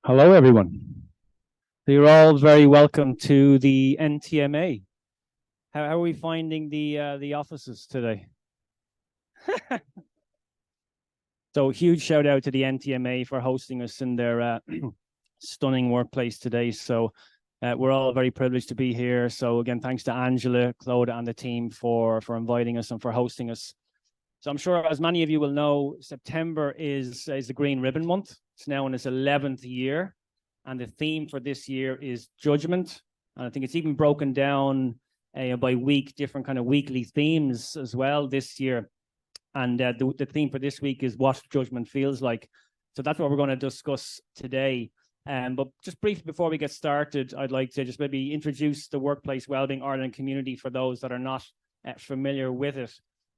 Hello, everyone. You're all very welcome to the NTMA. How are we finding the offices today? So huge shout out to the NTMA for hosting us in their stunning workplace today. So we're all very privileged to be here. So again, thanks to Angela, Claude, and the team for inviting us and for hosting us. So I'm sure, as many of you will know, September is the Green Ribbon Month. It's now in its 11th year. And the theme for this year is judgment. And I think it's even broken down by week, different kind of weekly themes as well this year. And the theme for this week is what judgment feels like. So that's what we're going to discuss today. But just briefly before we get started, I'd like to just maybe introduce the Workplace Wellbeing Ireland community for those that are not familiar with it.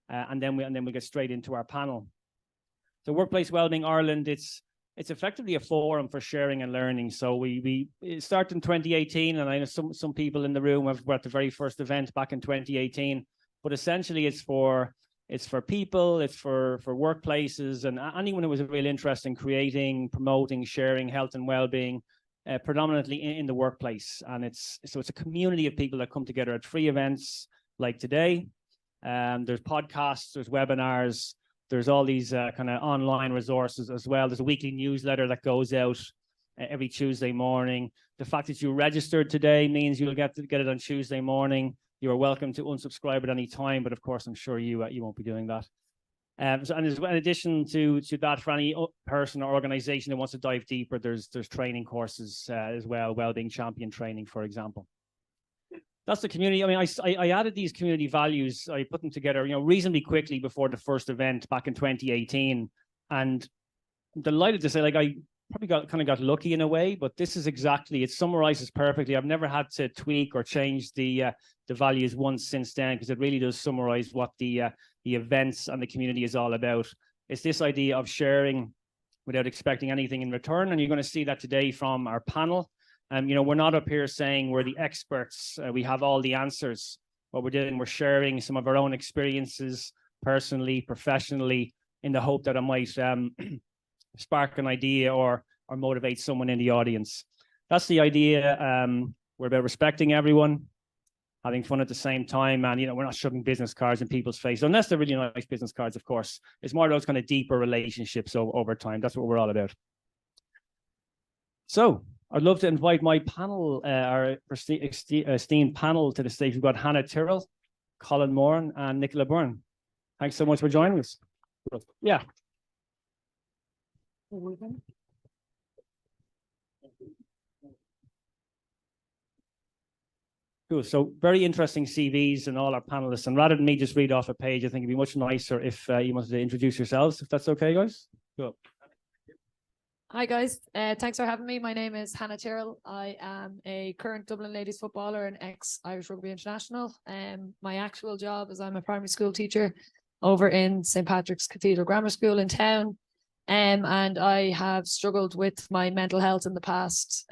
And then we'll get straight into our panel. So Workplace Wellbeing Ireland, it's effectively a forum for sharing and learning. So we started in 2018, and I know some people in the room were at the very first event back in 2018. But essentially, it's for people, it's for workplaces, and anyone who has a real interest in creating, promoting, sharing health and well-being, predominantly in the workplace. And it's a community of people that come together at free events like today. There's podcasts, there's webinars. There's all these kind of online resources as well. There's a weekly newsletter that goes out every Tuesday morning. The fact that you registered today means you'll get it on Tuesday morning. You are welcome to unsubscribe at any time, but of course, I'm sure you won't be doing that. And in addition to that, for any person or organization that wants to dive deeper, there's training courses as well, Wellbeing Champion training, for example. That's the community. I mean, I added these community values. I put them together, reasonably quickly before the first event back in 2018. And I'm delighted to say, I probably got lucky in a way, but this is exactly, it summarizes perfectly. I've never had to tweak or change the values once since then, because it really does summarize what the events and the community is all about. It's this idea of sharing without expecting anything in return. And you're going to see that today from our panel. We're not up here saying we're the experts. We have all the answers. What we're doing, we're sharing some of our own experiences, personally, professionally, in the hope that it might spark an idea or motivate someone in the audience. That's the idea. We're about respecting everyone, having fun at the same time, and we're not shoving business cards in people's face, unless they're really nice business cards, of course. It's more those kind of deeper relationships over time. That's what we're all about. So I'd love to invite my panel, our esteemed panel, to the stage. We've got Hannah Tyrell, Colin Moran, and Nicola Byrne. Thanks so much for joining us. Yeah. Cool. So very interesting CVs and all our panelists. And rather than me just read off a page, I think it'd be much nicer if you wanted to introduce yourselves, if that's okay, guys. Cool. Hi guys, thanks for having me. My name is Hannah Tyrell. I am a current Dublin ladies footballer and ex-Irish Rugby international. My actual job is I'm a primary school teacher over in St. Patrick's Cathedral Grammar School in town. And I have struggled with my mental health in the past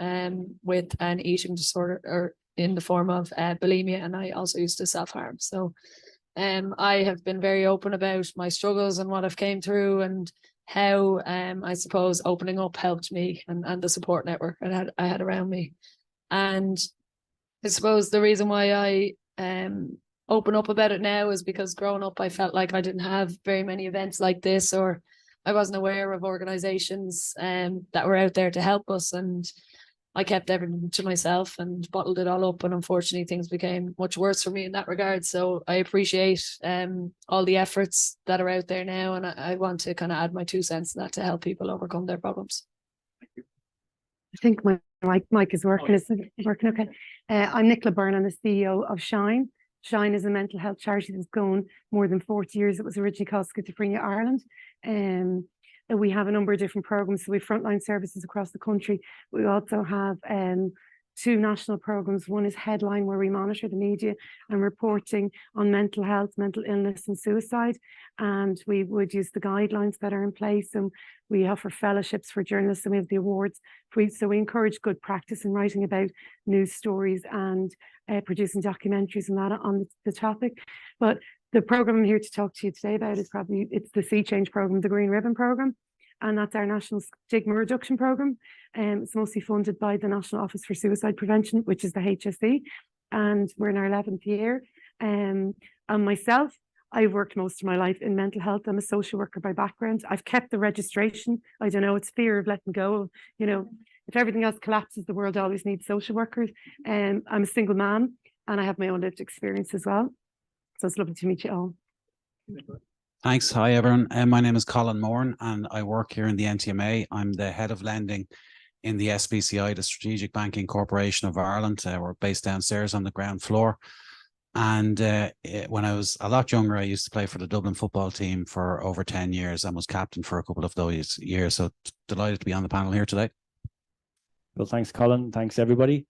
with an eating disorder, or in the form of bulimia, and I also used to self-harm. So I have been very open about my struggles and what I've came through, and how I suppose opening up helped me, and the support network I had around me. And I suppose the reason why I open up about it now is because growing up I felt like I didn't have very many events like this, or I wasn't aware of organizations that were out there to help us, and I kept everything to myself and bottled it all up, and unfortunately things became much worse for me in that regard. So I appreciate all the efforts that are out there now, and I want to kind of add my 2 cents to that to help people overcome their problems. I think my mic is working. Is it working okay? I'm Nicola Byrne. I'm the CEO of Shine. Shine is a mental health charity that's gone more than 40 years. It was originally called Schizophrenia Ireland. We have a number of different programs. So we have frontline services across the country. We also have 2 national programs. One is Headline, where we monitor the media and reporting on mental health, mental illness and suicide. And we would use the guidelines that are in place. And we offer fellowships for journalists, and we have the awards. So we encourage good practice in writing about news stories and producing documentaries and that on the topic. But the program I'm here to talk to you today about is it's the Sea Change program, the Green Ribbon program. and that's our National Stigma Reduction Programme. It's mostly funded by the National Office for Suicide Prevention, which is the HSE, and we're in our 11th year. And myself, I've worked most of my life in mental health. I'm a social worker by background. I've kept the registration. I don't know, it's fear of letting go. You know, if everything else collapses, the world always needs social workers. I'm a single mom and I have my own lived experience as well. So it's lovely to meet you all. Thanks. Hi, everyone. My name is Colin Moran and I work here in the NTMA. I'm the head of lending in the SBCI, the Strategic Banking Corporation of Ireland. We're based downstairs on the ground floor. And when I was a lot younger, I used to play for the Dublin football team for over 10 years and was captain for a couple of those years. So delighted to be on the panel here today. Well, thanks, Colin. Thanks, everybody.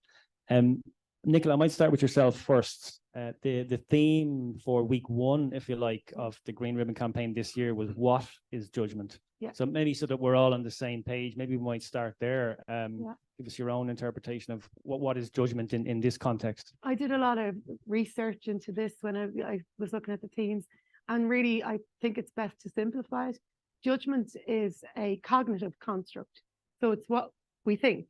Nicola, I might start with yourself first. The theme for week one, if you like, of the Green Ribbon campaign this year was what is judgment? Yeah. So maybe so that we're all on the same page, maybe we might start there. Give us your own interpretation of what is judgment in this context. I did a lot of research into this when I was looking at the themes, and really I think it's best to simplify it. Judgment is a cognitive construct. So it's what we think,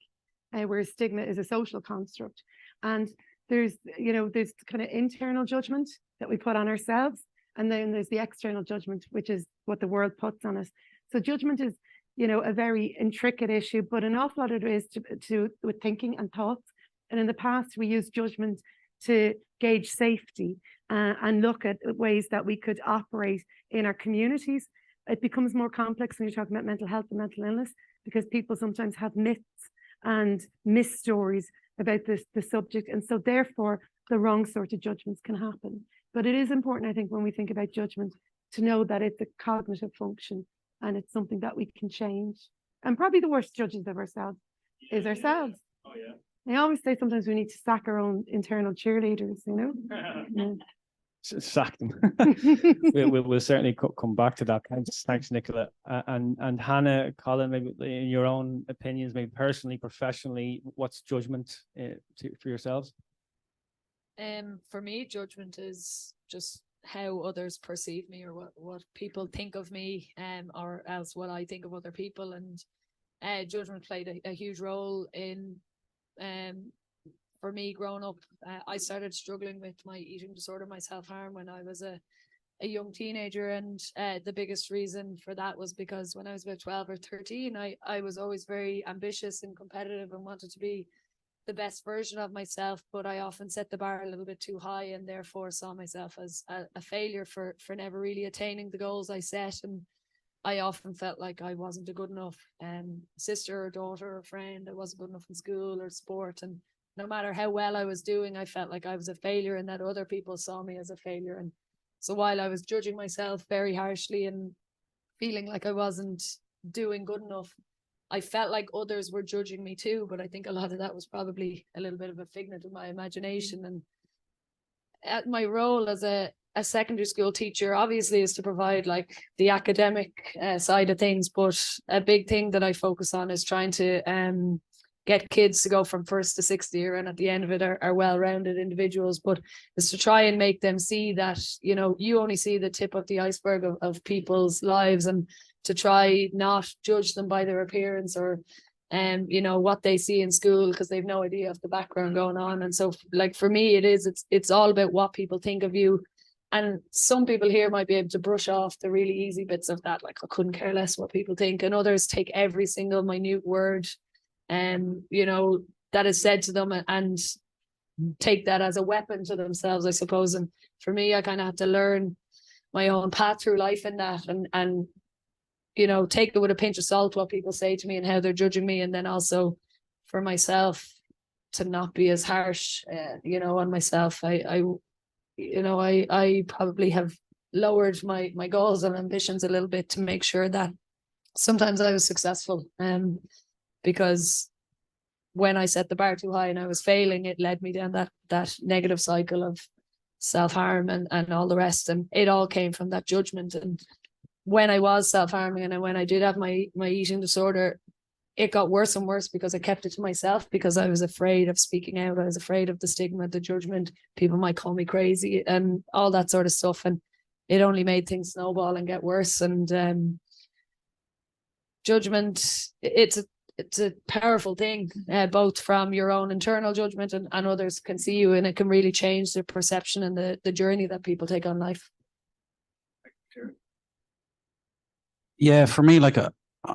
whereas stigma is a social construct. And there's kind of internal judgment that we put on ourselves, and then there's the external judgment, which is what the world puts on us. So judgment is, a very intricate issue, but an awful lot of it is to with thinking and thoughts. And in the past, we used judgment to gauge safety and look at ways that we could operate in our communities. It becomes more complex when you're talking about mental health and mental illness, because people sometimes have myths and myth stories about the subject. And so therefore, the wrong sort of judgments can happen. But it is important, I think, when we think about judgment, to know that it's a cognitive function and it's something that we can change. And probably the worst judges of ourselves is ourselves. Oh, yeah. I always say sometimes we need to sack our own internal cheerleaders, Yeah. Sack them. we'll certainly come back to that. Thanks, Nicola. And Hannah, Colin, maybe in your own opinions, maybe personally, professionally, what's judgment for yourselves? For me, judgment is just how others perceive me, or what people think of me, or else what I think of other people. And judgment played a huge role in for me growing up. I started struggling with my eating disorder, my self-harm, when I was a young teenager. And the biggest reason for that was because when I was about 12 or 13, I was always very ambitious and competitive and wanted to be the best version of myself, but I often set the bar a little bit too high, and therefore saw myself as a failure for never really attaining the goals I set. And I often felt like I wasn't a good enough sister or daughter or friend. I wasn't good enough in school or sport, and no matter how well I was doing, I felt like I was a failure and that other people saw me as a failure. And so while I was judging myself very harshly and feeling like I wasn't doing good enough, I felt like others were judging me too. But I think a lot of that was probably a little bit of a figment of my imagination. And at my role as a secondary school teacher, obviously, is to provide like the academic side of things, but a big thing that I focus on is trying to get kids to go from first to sixth year, and at the end of it are well-rounded individuals, but is to try and make them see that, you only see the tip of the iceberg of people's lives, and to try not judge them by their appearance or what they see in school, because they've no idea of the background going on. And so, like, for me, it's all about what people think of you. And some people here might be able to brush off the really easy bits of that, like, I couldn't care less what people think, and others take every single minute word that is said to them and take that as a weapon to themselves, I suppose. And for me, I kind of had to learn my own path through life in that, and take it with a pinch of salt what people say to me and how they're judging me, and then also for myself to not be as harsh on myself. I probably have lowered my goals and ambitions a little bit to make sure that sometimes I was successful, because when I set the bar too high and I was failing, it led me down that negative cycle of self-harm and all the rest. And it all came from that judgment. And when I was self-harming and when I did have my eating disorder, it got worse and worse because I kept it to myself, because I was afraid of speaking out. I was afraid of the stigma, the judgment. People might call me crazy and all that sort of stuff. And it only made things snowball and get worse. And judgment, it's a powerful thing, both from your own internal judgment and others can see you, and it can really change the perception and the journey that people take on life. Yeah, for me, like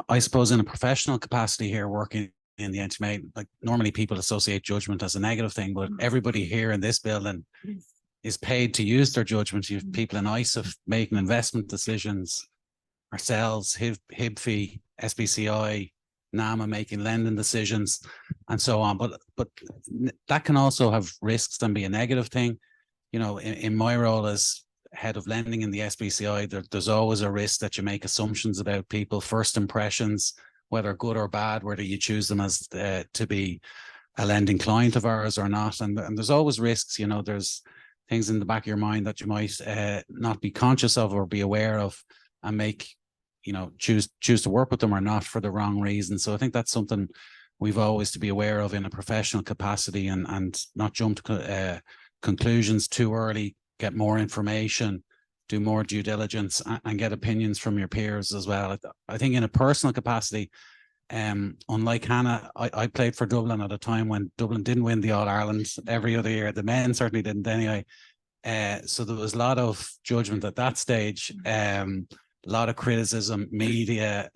I suppose in a professional capacity here, working in the NTMA, like normally people associate judgment as a negative thing, but everybody here in this building is paid to use their judgment. You have people in ISIF making investment decisions, ourselves, HIBFI, SBCI, NAMA making lending decisions, and so on. But that can also have risks and be a negative thing. You know, in my role as head of lending in the SBCI, there's always a risk that you make assumptions about people, first impressions, whether good or bad, whether you choose them as to be a lending client of ours or not. And there's always risks, you know, there's things in the back of your mind that you might not be conscious of or be aware of, and make, you know, choose to work with them or not for the wrong reason. So I think that's something we've always to be aware of in a professional capacity, and not jump to conclusions too early, get more information, do more due diligence, and get opinions from your peers as well. I think in a personal capacity, unlike Hannah, I played for Dublin at a time when Dublin didn't win the All-Ireland every other year. The men certainly didn't anyway. So there was a lot of judgment at that stage, a lot of criticism, media,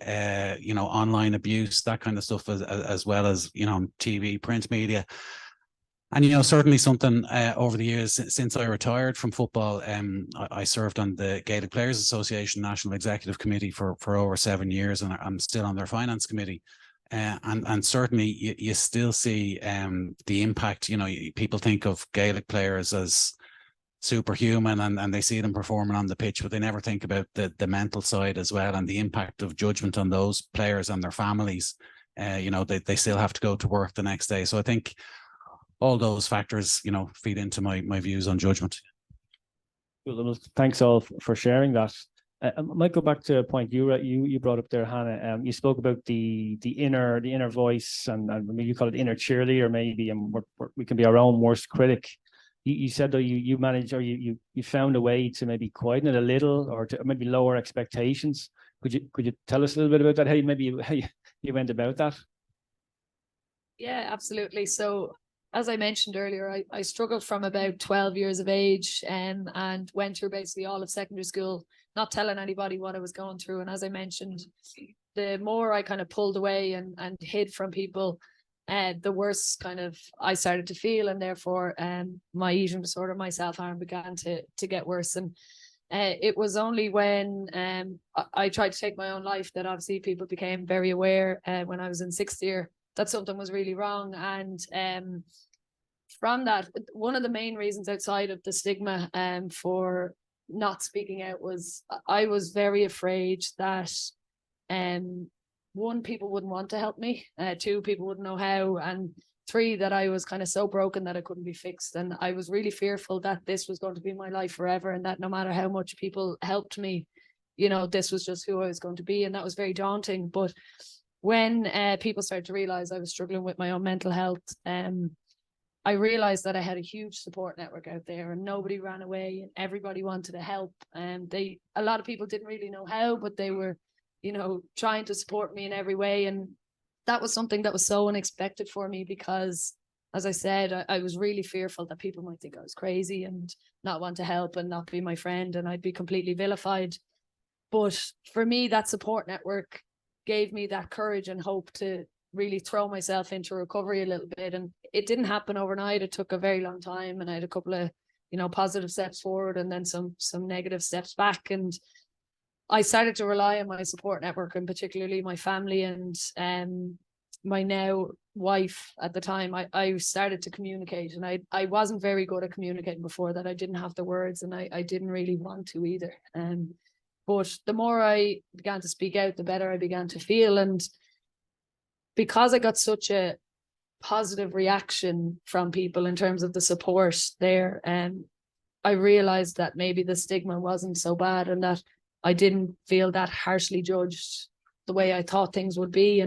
you know, online abuse, that kind of stuff, as well as, you know, TV, print media. And, you know, certainly something over the years since I retired from football, I served on the Gaelic Players Association National Executive Committee for over 7 years, and I'm still on their finance committee. And certainly you still see the impact. You know, people think of Gaelic players as superhuman, and they see them performing on the pitch, but they never think about the mental side as well, and the impact of judgment on those players and their families. You know, they still have to go to work the next day. So I think all those factors, you know, feed into my views on judgment. Well, thanks all for sharing that. I might go back to a point you brought up there, Hannah. You spoke about the inner voice, and maybe you call it inner cheerleader, maybe, and we can be our own worst critic. You said that you managed, or you found a way to maybe quieten it a little, or to maybe lower expectations. Could you tell us a little bit about that? How you went about that? Yeah, absolutely. So, as I mentioned earlier, I struggled from about 12 years of age, and went through basically all of secondary school, not telling anybody what I was going through. And as I mentioned, the more I kind of pulled away and hid from people, the worse kind of I started to feel, and therefore my eating disorder, my self-harm began to get worse. And it was only when I tried to take my own life that obviously people became very aware when I was in sixth year that something was really wrong. And from that, one of the main reasons outside of the stigma for not speaking out was I was very afraid that one, people wouldn't want to help me, two, people wouldn't know how, and three, that I was kind of so broken that it couldn't be fixed. And I was really fearful that this was going to be my life forever, and that no matter how much people helped me, you know, this was just who I was going to be. And that was very daunting. But when people started to realize I was struggling with my own mental health, I realized that I had a huge support network out there, and nobody ran away, and everybody wanted to help. And a lot of people didn't really know how, but they were, you know, trying to support me in every way. And that was something that was so unexpected for me, because, as I said, I was really fearful that people might think I was crazy and not want to help and not be my friend, and I'd be completely vilified. But for me, that support network gave me that courage and hope to really throw myself into recovery a little bit. And it didn't happen overnight. It took a very long time, and I had a couple of, you know, positive steps forward and then some negative steps back. And I started to rely on my support network, and particularly my family and my now wife at the time. I started to communicate, and I wasn't very good at communicating before that. I didn't have the words, and I didn't really want to either. But the more I began to speak out, the better I began to feel. And because I got such a positive reaction from people in terms of the support there, I realized that maybe the stigma wasn't so bad, and that I didn't feel that harshly judged the way I thought things would be.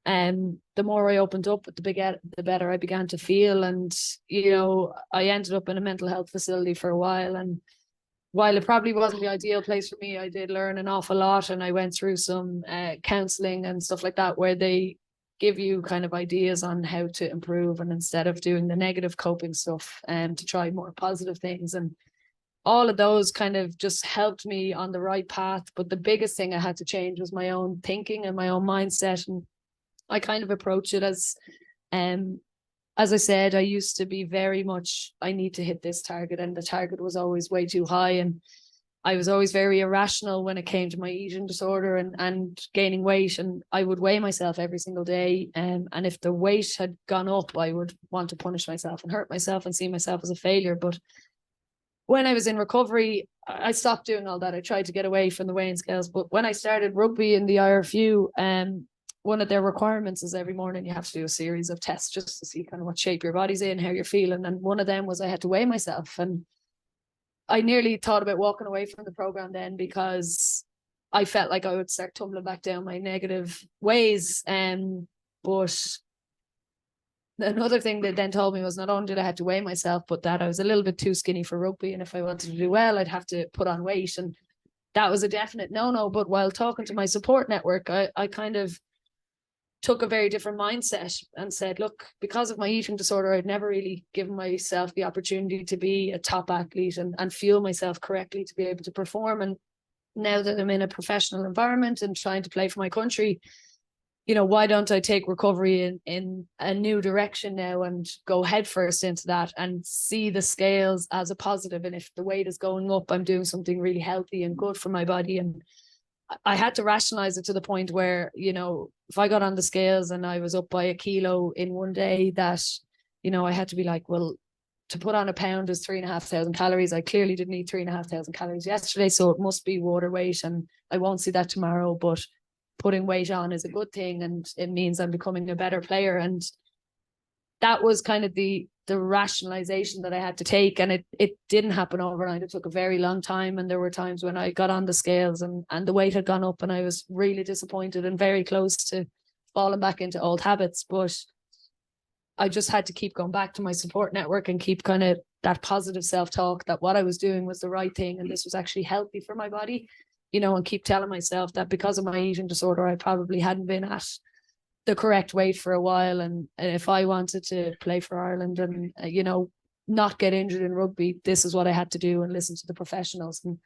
And the more I opened up, the better I began to feel. And, you know, I ended up in a mental health facility for a while, and while it probably wasn't the ideal place for me, I did learn an awful lot, and I went through some counselling and stuff like that, where they give you kind of ideas on how to improve, and instead of doing the negative coping stuff, to try more positive things. And all of those kind of just helped me on the right path. But the biggest thing I had to change was my own thinking and my own mindset. And I kind of approach it as I said, I used to be very much, I need to hit this target, and the target was always way too high. And I was always very irrational when it came to my eating disorder and gaining weight. And I would weigh myself every single day. And if the weight had gone up, I would want to punish myself and hurt myself and see myself as a failure. But when I was in recovery, I stopped doing all that. I tried to get away from the weighing scales. But when I started rugby in the IRFU, one of their requirements is every morning you have to do a series of tests just to see kind of what shape your body's in, how you're feeling. And one of them was I had to weigh myself. And I nearly thought about walking away from the program then, because I felt like I would start tumbling back down my negative ways. But another thing they then told me was not only did I have to weigh myself, but that I was a little bit too skinny for rugby. And if I wanted to do well, I'd have to put on weight. And that was a definite no-no. But while talking to my support network, I kind of took a very different mindset and said, look, because of my eating disorder, I'd never really given myself the opportunity to be a top athlete and fuel myself correctly to be able to perform. And now that I'm in a professional environment and trying to play for my country, why don't I take recovery in a new direction now and go headfirst into that and see the scales as a positive? And if the weight is going up, I'm doing something really healthy and good for my body. And I had to rationalize it to the point where, if I got on the scales and I was up by a kilo in one day, that, I had to be like, well, to put on a pound is 3,500 calories. I clearly didn't eat 3,500 calories yesterday, so it must be water weight, and I won't see that tomorrow. But putting weight on is a good thing, and it means I'm becoming a better player. And that was kind of the rationalization that I had to take. And it didn't happen overnight. It took a very long time. And there were times when I got on the scales and the weight had gone up, and I was really disappointed and very close to falling back into old habits. But I just had to keep going back to my support network and keep kind of that positive self-talk that what I was doing was the right thing, and this was actually healthy for my body, and keep telling myself that because of my eating disorder, I probably hadn't been at the correct weight for a while. And if I wanted to play for Ireland and, not get injured in rugby, this is what I had to do, and listen to the professionals. And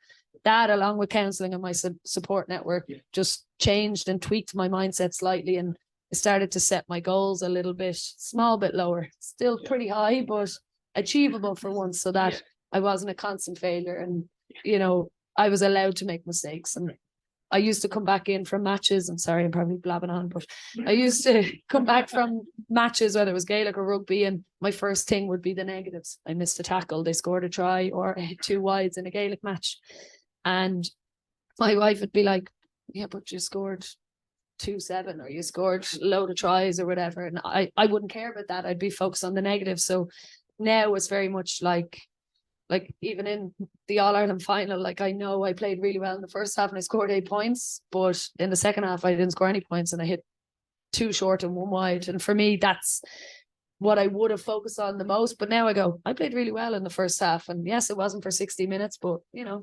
that, along with counselling and my support network, just changed and tweaked my mindset slightly. And I started to set my goals a little bit, small bit lower, still pretty high, but achievable for once, so that I wasn't a constant failure. And, I was allowed to make mistakes. And I used to come back in from matches. I'm sorry, I'm probably blabbing on, but I used to come back from matches, whether it was Gaelic or rugby, and my first thing would be the negatives. I missed a tackle, they scored a try, or I hit 2 wides in a Gaelic match. And my wife would be like, yeah, but you scored 2-7, or you scored a load of tries or whatever. And I wouldn't care about that. I'd be focused on the negative. So now it's very much like even in the All-Ireland final, I know I played really well in the first half and I scored 8 points, but in the second half I didn't score any points and I hit 2 short and 1 wide. And for me, that's what I would have focused on the most. But now I go, I played really well in the first half, and yes, it wasn't for 60 minutes, but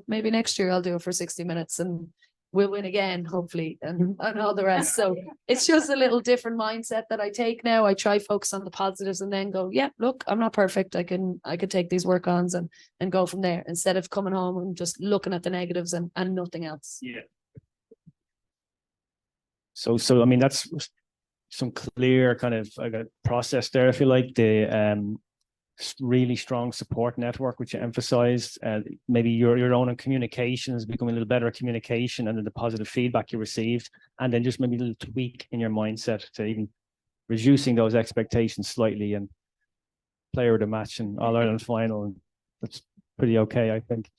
maybe next year I'll do it for 60 minutes and we'll win again, hopefully, and all the rest. So it's just a little different mindset that I take now. I try focus on the positives and then go, yeah, look, I'm not perfect. I could take these work-ons and go from there, instead of coming home and just looking at the negatives and nothing else. Yeah. So I mean, that's some clear kind of process there. I feel like the really strong support network, which you emphasized, maybe your own communications, becoming a little better at communication, and then the positive feedback you received, and then just maybe a little tweak in your mindset to even reducing those expectations slightly, and player of the match and All-Ireland final. And that's pretty okay, I think.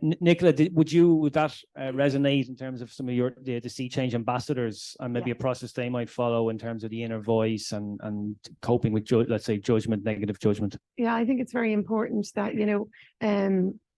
Nicola, would that resonate in terms of some of the sea change ambassadors, and maybe a process they might follow in terms of the inner voice and coping with, let's say, negative judgment? Yeah, I think it's very important that,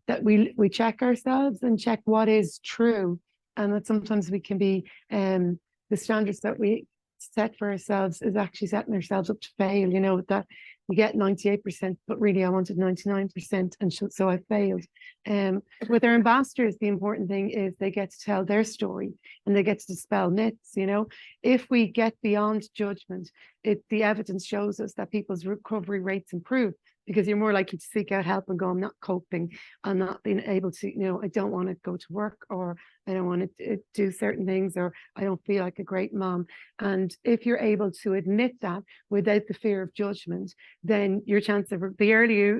that we check ourselves and check what is true, and that sometimes we can be, the standards that we set for ourselves is actually setting ourselves up to fail, that you get 98%, but really I wanted 99%, and so I failed. With our ambassadors, the important thing is they get to tell their story and they get to dispel myths. You know, if we get beyond judgment, the evidence shows us that people's recovery rates improve, because you're more likely to seek out help and go, I'm not coping, I'm not being able to, you know, I don't want to go to work, or I don't want to do certain things, or I don't feel like a great mom. And if you're able to admit that without the fear of judgment, then your chance of early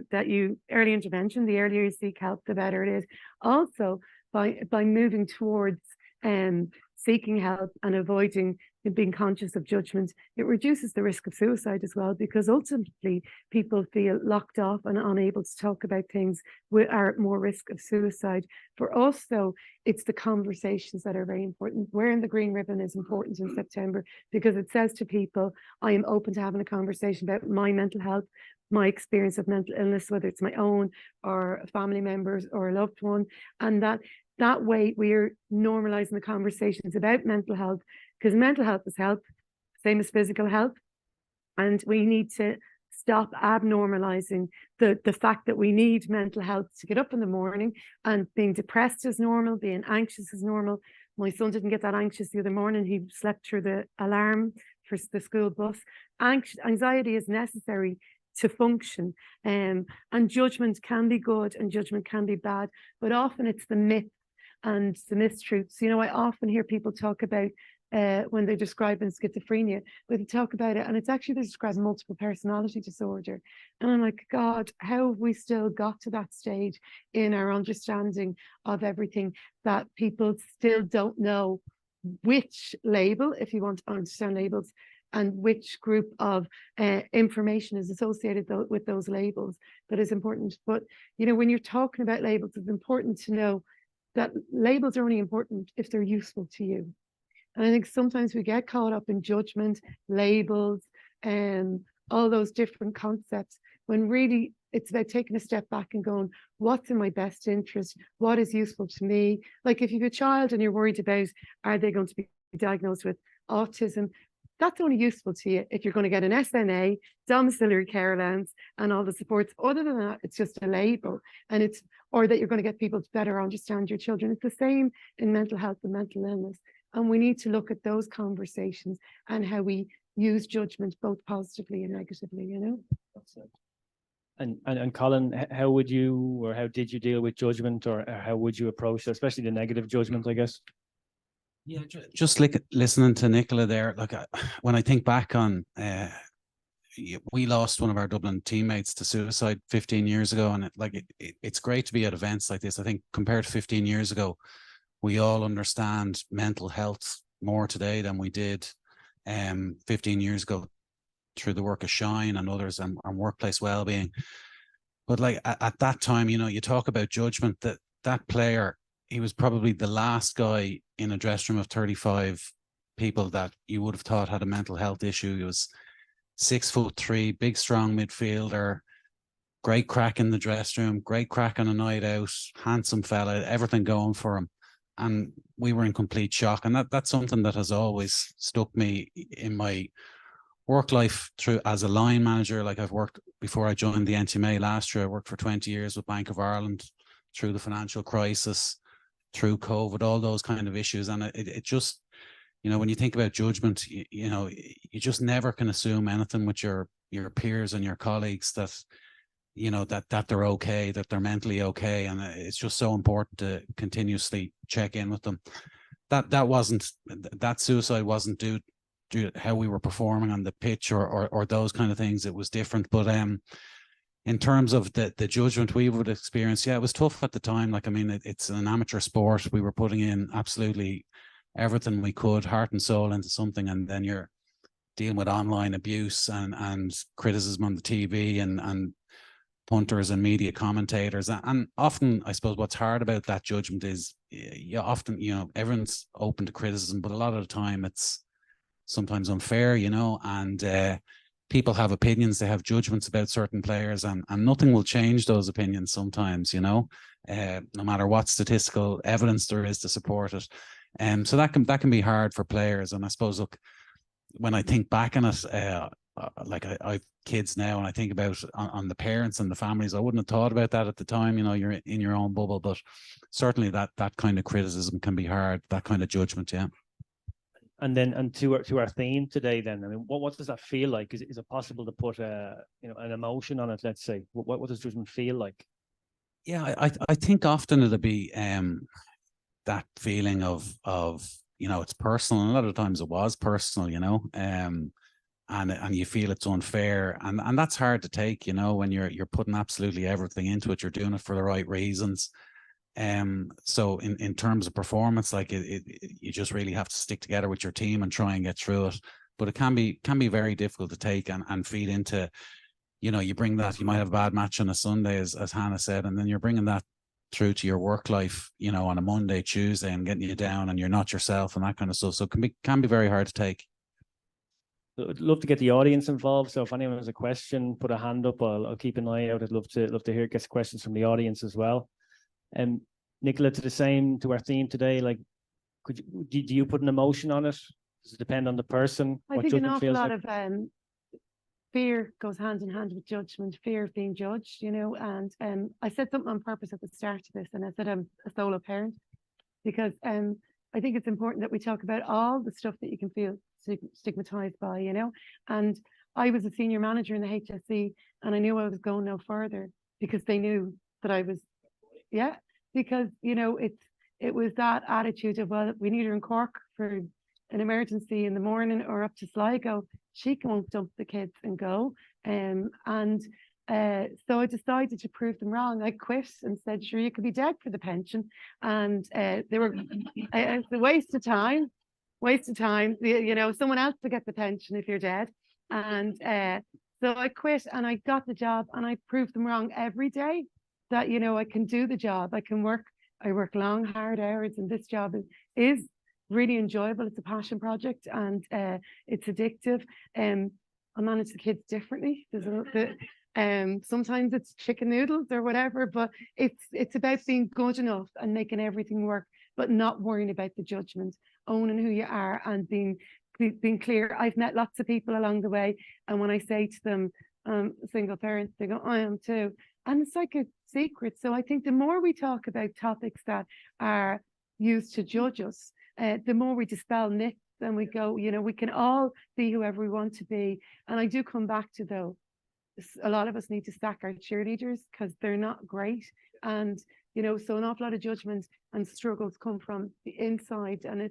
intervention, the earlier you seek help, the better it is. Also, by moving towards seeking help and avoiding being conscious of judgment, it reduces the risk of suicide as well, because ultimately people feel locked off and unable to talk about things are at more risk of suicide. For us, though, it's the conversations that are very important. Wearing the green ribbon is important in September, because it says to people, I am open to having a conversation about my mental health, my experience of mental illness, whether it's my own or a family member's or a loved one. And that way we're normalizing the conversations about mental health, because mental health is health, same as physical health. And we need to stop abnormalizing the fact that we need mental health to get up in the morning, and being depressed is normal, being anxious is normal. My son didn't get that anxious the other morning. He slept through the alarm for the school bus. Anxiety is necessary to function, and judgment can be good and judgment can be bad, but often it's the myth and the mistruths. You know, I often hear people talk about when they're describing schizophrenia, but they talk about it and it's actually they're describing multiple personality disorder. And I'm like, God, how have we still got to that stage in our understanding of everything, that people still don't know which label, if you want to understand labels, and which group of information is associated with those labels that is important. But, you know, when you're talking about labels, it's important to know that labels are only important if they're useful to you. And I think sometimes we get caught up in judgment, labels, and all those different concepts, when really it's about taking a step back and going, what's in my best interest? What is useful to me? Like if you have a child and you're worried about, are they going to be diagnosed with autism? That's only useful to you if you're going to get an SNA, domiciliary care allowance, and all the supports. Other than that, it's just a label, and or that you're going to get people to better understand your children. It's the same in mental health and mental illness. And we need to look at those conversations and how we use judgment both positively and negatively, you know? That's it. And Colin, how would you, or how did you deal with judgment, or how would you approach it, especially the negative judgment, I guess? Yeah, just like listening to Nicola there, like when I think back on, we lost one of our Dublin teammates to suicide 15 years ago, and it's great to be at events like this. I think compared to 15 years ago, we all understand mental health more today than we did 15 years ago through the work of Shine and others, and workplace well-being. But like at that time, you know, you talk about judgment, that player, he was probably the last guy in a dressing room of 35 people that you would have thought had a mental health issue. He was 6'3", big, strong midfielder, great crack in the dressing room, great crack on a night out, handsome fella, everything going for him. And we were in complete shock. And that's something that has always stuck me in my work life through as a line manager. Like I've worked before I joined the NTMA last year. I worked for 20 years with Bank of Ireland through the financial crisis, through COVID, all those kind of issues. And it just, you know, when you think about judgment, you know, you just never can assume anything with your peers and your colleagues that, you know, that they're okay, that they're mentally okay. And it's just so important to continuously check in with them. That suicide wasn't due to how we were performing on the pitch or those kind of things. It was different. But in terms of the judgment we would experience, yeah, it was tough at the time. Like, I mean, it's an amateur sport. We were putting in absolutely everything we could, heart and soul, into something, and then you're dealing with online abuse and criticism on the TV and punters and media commentators. And often, I suppose, what's hard about that judgment is often, you know, everyone's open to criticism, but a lot of the time it's sometimes unfair, you know, and people have opinions, they have judgments about certain players, and nothing will change those opinions sometimes, you know, no matter what statistical evidence there is to support it. So that can be hard for players. And I suppose, look, when I think back on it, like I've kids now, and I think about on the parents and the families. I wouldn't have thought about that at the time. You know, you're in your own bubble, but certainly that kind of criticism can be hard. That kind of judgment, yeah. And then, and to our theme today, then, I mean, what does that feel like? Is it possible to put an emotion on it? Let's say, what does judgment feel like? Yeah, I think often it'll be that feeling of it's personal. And a lot of times it was personal, and you feel it's unfair, and that's hard to take, when you're putting absolutely everything into it. You're doing it for the right reasons. So in terms of performance, like you just really have to stick together with your team and try and get through it. But it can be very difficult to take and feed into, you bring that. You might have a bad match on a Sunday, as Hannah said, and then you're bringing that through to your work life, on a Monday, Tuesday, and getting you down, and you're not yourself and that kind of stuff. So it can be very hard to take. I'd love to get the audience involved. So if anyone has a question, put a hand up. I'll keep an eye out. I'd love to get questions from the audience as well. Nicola, to our theme today, like, do you put an emotion on it? Does it depend on the person? I think an awful lot of fear goes hand in hand with judgment, fear of being judged, and I said something on purpose at the start of this, and I said I'm a solo parent, because I think it's important that we talk about all the stuff that you can feel stigmatized by, and I was a senior manager in the HSE, and I knew I was going no further because they knew that I was, because it was that attitude of, well, we need her in Cork for an emergency in the morning or up to Sligo, she won't dump the kids and go. So I decided to prove them wrong. I quit and said, sure, you could be dead for the pension. And it's a waste of time. Someone else will get the pension if you're dead. And so I quit and I got the job, and I proved them wrong every day that, I can do the job. I can work. I work long, hard hours, and this job is really enjoyable. It's a passion project, and it's addictive. I manage the kids differently. Sometimes it's chicken noodles or whatever, but it's about being good enough and making everything work, but not worrying about the judgment, owning who you are, and being clear. I've met lots of people along the way, and when I say to them, single parents, they go, I am too. And it's like a secret. So I think the more we talk about topics that are used to judge us, the more we dispel myths, and we go, we can all be whoever we want to be. And I do come back to, though, a lot of us need to stack our cheerleaders because they're not great. And, so an awful lot of judgments and struggles come from the inside. And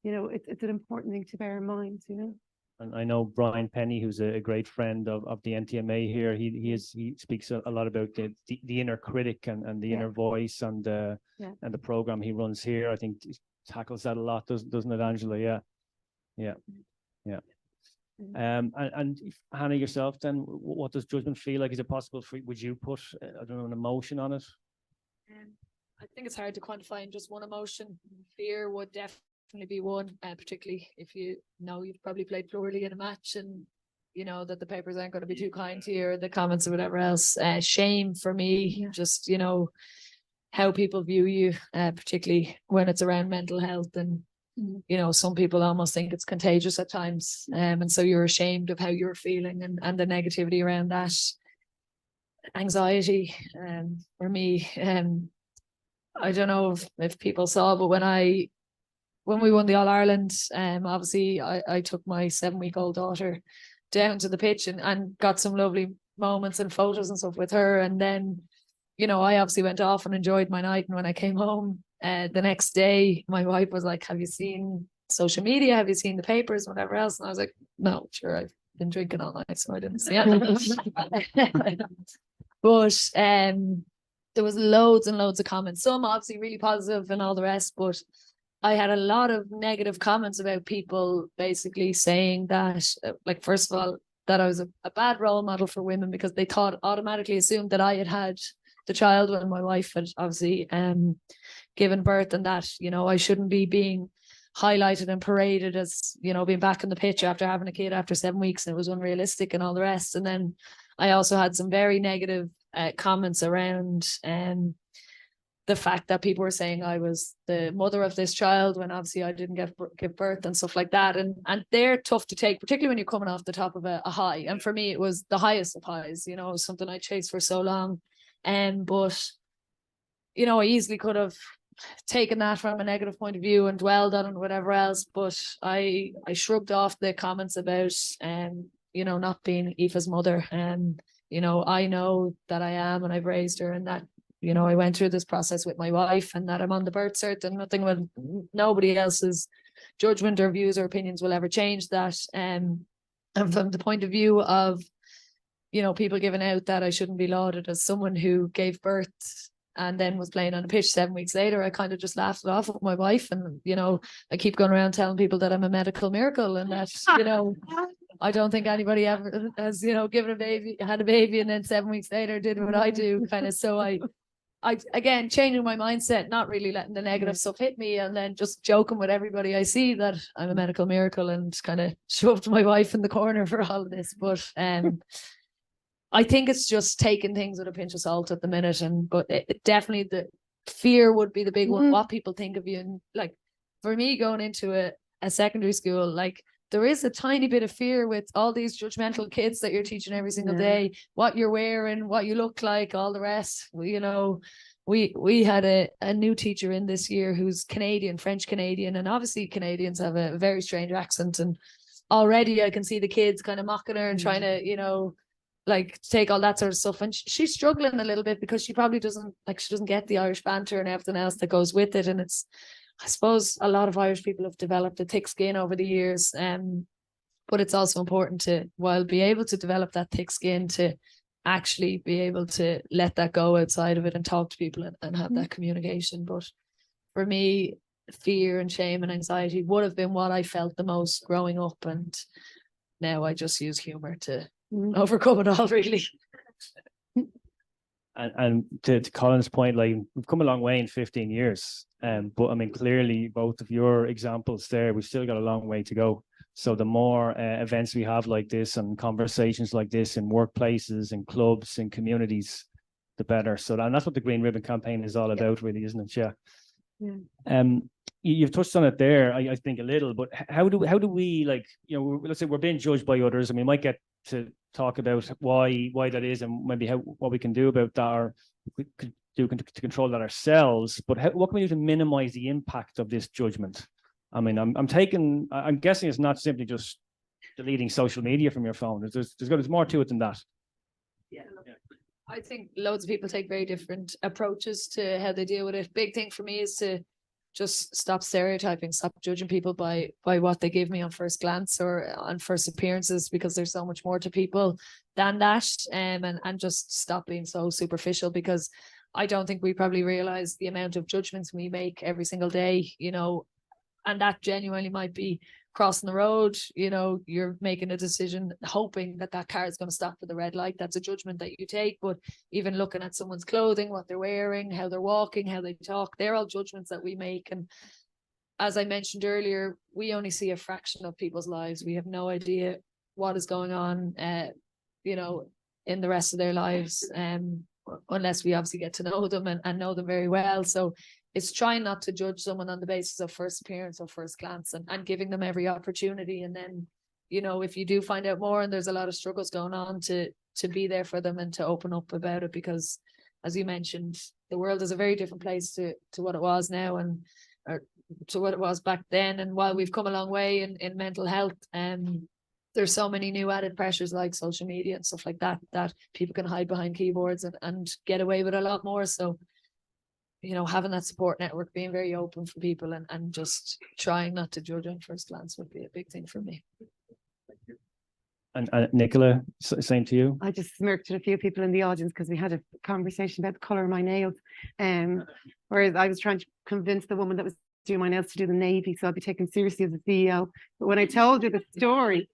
it's an important thing to bear in mind, And I know Brian Penny, who's a great friend of the NTMA here. He speaks a lot about the inner critic and the inner voice, and the program he runs here. I think tackles that a lot, doesn't it, Angela? Yeah. And Hannah, yourself, then, what does judgment feel like? Is it possible would you put an emotion on it? I think it's hard to quantify in just one emotion. Fear would definitely be one, particularly if you've probably played poorly in a match, and that the papers aren't going to be too kind to you, or the comments or whatever else. Shame for me, just how people view you, particularly when it's around mental health, and some people almost think it's contagious at times, and so you're ashamed of how you're feeling, and the negativity around that. Anxiety, for me, I don't know if people saw, but when we won the All-Ireland, obviously I took my 7-week-old daughter down to the pitch and got some lovely moments and photos and stuff with her. And then, I obviously went off and enjoyed my night. And when I came home the next day, my wife was like, have you seen social media? Have you seen the papers? Whatever else. And I was like, no, sure, I've been drinking all night, so I didn't see it. But there was loads and loads of comments, some obviously really positive and all the rest, but I had a lot of negative comments about people basically saying that, first of all, that I was a bad role model for women, because they automatically assumed that I had the child when my wife had obviously given birth, and that, I shouldn't be being highlighted and paraded as, being back in the pitch after having a kid after 7 weeks, and it was unrealistic and all the rest. And then I also had some very negative comments around the fact that people were saying I was the mother of this child when obviously I didn't give birth and stuff like that. And they're tough to take, particularly when you're coming off the top of a high. And for me, it was the highest of highs, you know, something I chased for so long. But, you know, I easily could have taken that from a negative point of view and dwelled on it, whatever else. But I shrugged off the comments about, you know, not being Aoife's mother. And, you know, I know that I am, and I've raised her, and that, you know, I went through this process with my wife, and that I'm on the birth cert, and nobody else's judgment or views or opinions will ever change that. And from the point of view of, you know, people giving out that I shouldn't be lauded as someone who gave birth and then was playing on a pitch 7 weeks later, I kind of just laughed it off with my wife. And, you know, I keep going around telling people that I'm a medical miracle, and that, you know, I don't think anybody ever has, you know, had a baby and then 7 weeks later did what I do, kind of. So I again, changing my mindset, not really letting the negative stuff hit me, and then just joking with everybody I see that I'm a medical miracle, and kind of shoved my wife in the corner for all of this. But I think it's just taking things with a pinch of salt at the minute. But definitely the fear would be the big one, what people think of you. And like, for me, going into a secondary school, like, there is a tiny bit of fear with all these judgmental kids that you're teaching every single day, what you're wearing, what you look like, all the rest. You know, we had a new teacher in this year who's Canadian, French Canadian, and obviously Canadians have a very strange accent. And already I can see the kids kind of mocking her and trying to, you know, like, take all that sort of stuff. And she's struggling a little bit because she probably doesn't get the Irish banter and everything else that goes with it. And it's, I suppose, a lot of Irish people have developed a thick skin over the years. But it's also important to, while be able to develop that thick skin, to actually be able to let that go outside of it and talk to people and have that communication. But for me, fear and shame and anxiety would have been what I felt the most growing up. And now I just use humor to overcome it all, really. And to Colin's point, like, we've come a long way in 15 years. But I mean, clearly, both of your examples there, we've still got a long way to go. So the more events we have like this, and conversations like this in workplaces and clubs and communities, the better. So that's what the Green Ribbon campaign is all about, really, isn't it? Yeah. You've touched on it there, I think, a little. But how do we, like, you know, let's say we're being judged by others, and we might get to talk about why that is, and maybe what we can do about that, or we could do to control that ourselves. But what can we do to minimize the impact of this judgment? I mean, I'm guessing it's not simply just deleting social media from your phone. There's more to it than that. Yeah. I think loads of people take very different approaches to how they deal with it. Big thing for me is to just stop stereotyping, stop judging people by what they give me on first glance or on first appearances, because there's so much more to people than that. And just stop being so superficial, because I don't think we probably realize the amount of judgments we make every single day, you know, and that genuinely might be crossing the road. You know, you're making a decision hoping that car is going to stop for the red light. That's a judgment that you take. But even looking at someone's clothing, what they're wearing, how they're walking, how they talk, they're all judgments that we make. And as I mentioned earlier, we only see a fraction of people's lives. We have no idea what is going on, you know, in the rest of their lives, unless we obviously get to know them and know them very well. So it's trying not to judge someone on the basis of first appearance or first glance, and giving them every opportunity. And then, you know, if you do find out more and there's a lot of struggles going on, to be there for them and to open up about it. Because, as you mentioned, the world is a very different place to what it was now, and or to what it was back then. And while we've come a long way in mental health, there's so many new added pressures like social media and stuff like that people can hide behind keyboards and get away with a lot more. So, you know, having that support network, being very open for people, and just trying not to judge on first glance would be a big thing for me. And Nicola, same to you. I just smirked at a few people in the audience because we had a conversation about the colour of my nails. Whereas I was trying to convince the woman that was doing my nails to do the navy, so I'd be taken seriously as a CEO. But when I told her the story,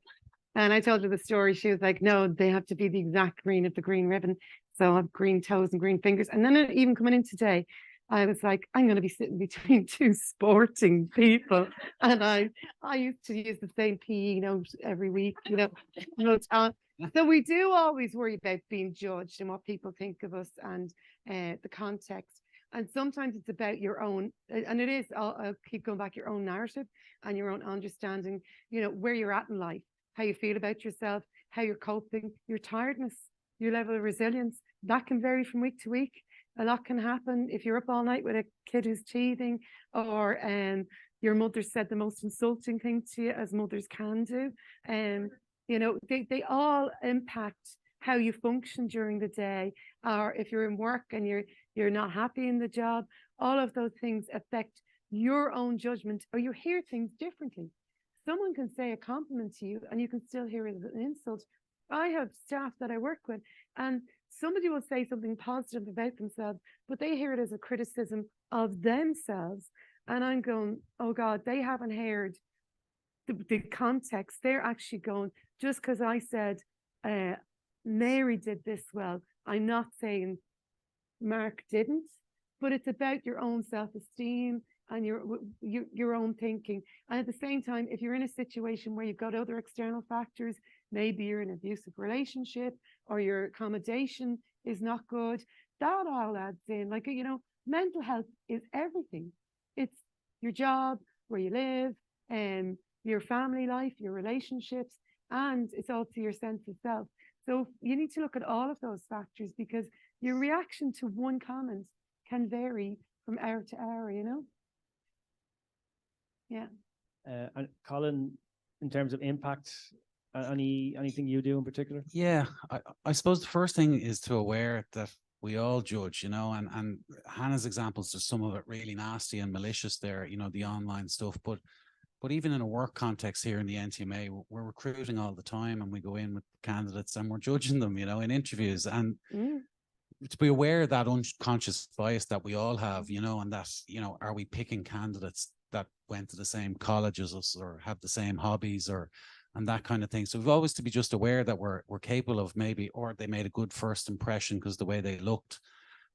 she was like, no, they have to be the exact green of the green ribbon. So I have green toes and green fingers. And then even coming in today, I was like, I'm going to be sitting between two sporting people. And I used to use the same PE note every week, you know. So we do always worry about being judged and what people think of us, and the context. And sometimes it's about your own, and it is, I'll keep going back, your own narrative and your own understanding, you know, where you're at in life, how you feel about yourself, how you're coping, your tiredness, your level of resilience. That can vary from week to week. A lot can happen if you're up all night with a kid who's teething, or your mother said the most insulting thing to you, as mothers can do. You know, they all impact how you function during the day, or if you're in work and you're not happy in the job. All of those things affect your own judgment, or you hear things differently. Someone can say a compliment to you and you can still hear it as an insult. I have staff that I work with, and somebody will say something positive about themselves, but they hear it as a criticism of themselves. And I'm going, oh God, they haven't heard the context. They're actually going, just because I said Mary did this well, I'm not saying Mark didn't, but it's about your own self-esteem and your own thinking. And at the same time, if you're in a situation where you've got other external factors, maybe you're in an abusive relationship or your accommodation is not good, that all adds in. Like, you know, mental health is everything. It's your job, where you live, and your family life, your relationships, and it's also your sense of self. So you need to look at all of those factors, because your reaction to one comment can vary from hour to hour, you know? Yeah. And Colin, in terms of impact, anything you do in particular? Yeah, I suppose the first thing is to aware that we all judge, you know, and Hannah's examples, there's some of it really nasty and malicious there, you know, the online stuff, but even in a work context here in the NTMA, we're recruiting all the time, and we go in with candidates and we're judging them, you know, in interviews, and to be aware of that unconscious bias that we all have, you know, and that, you know, are we picking candidates that went to the same college as us or have the same hobbies and that kind of thing. So we've always to be just aware that we're capable of maybe, or they made a good first impression because the way they looked.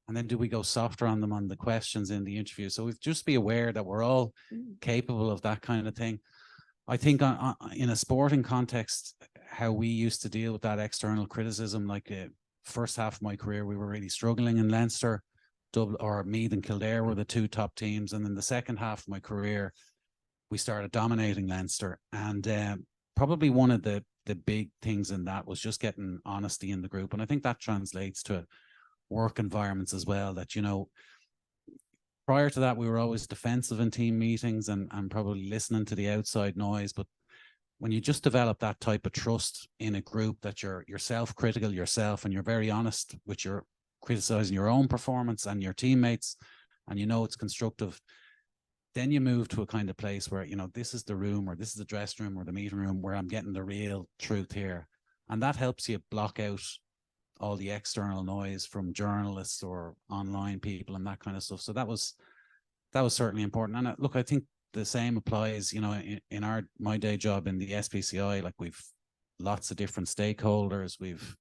And then do we go softer on them on the questions in the interview? So we've just be aware that we're all capable of that kind of thing. I think in a sporting context, how we used to deal with that external criticism, like first half of my career, we were really struggling in Leinster. Dublin, or Meath and Kildare were the two top teams. And then the second half of my career, we started dominating Leinster. And probably one of the big things in that was just getting honesty in the group. And I think that translates to work environments as well, that, you know, prior to that, we were always defensive in team meetings and probably listening to the outside noise. But when you just develop that type of trust in a group, that you're self-critical yourself and you're very honest with your criticizing your own performance and your teammates, and you know it's constructive, then you move to a kind of place where, you know, this is the room, or this is the dressing room or the meeting room where I'm getting the real truth here. And that helps you block out all the external noise from journalists or online people and that kind of stuff. So that was certainly important. And look, I think the same applies, you know, in my day job in the SPCI. Like, we've lots of different stakeholders, we've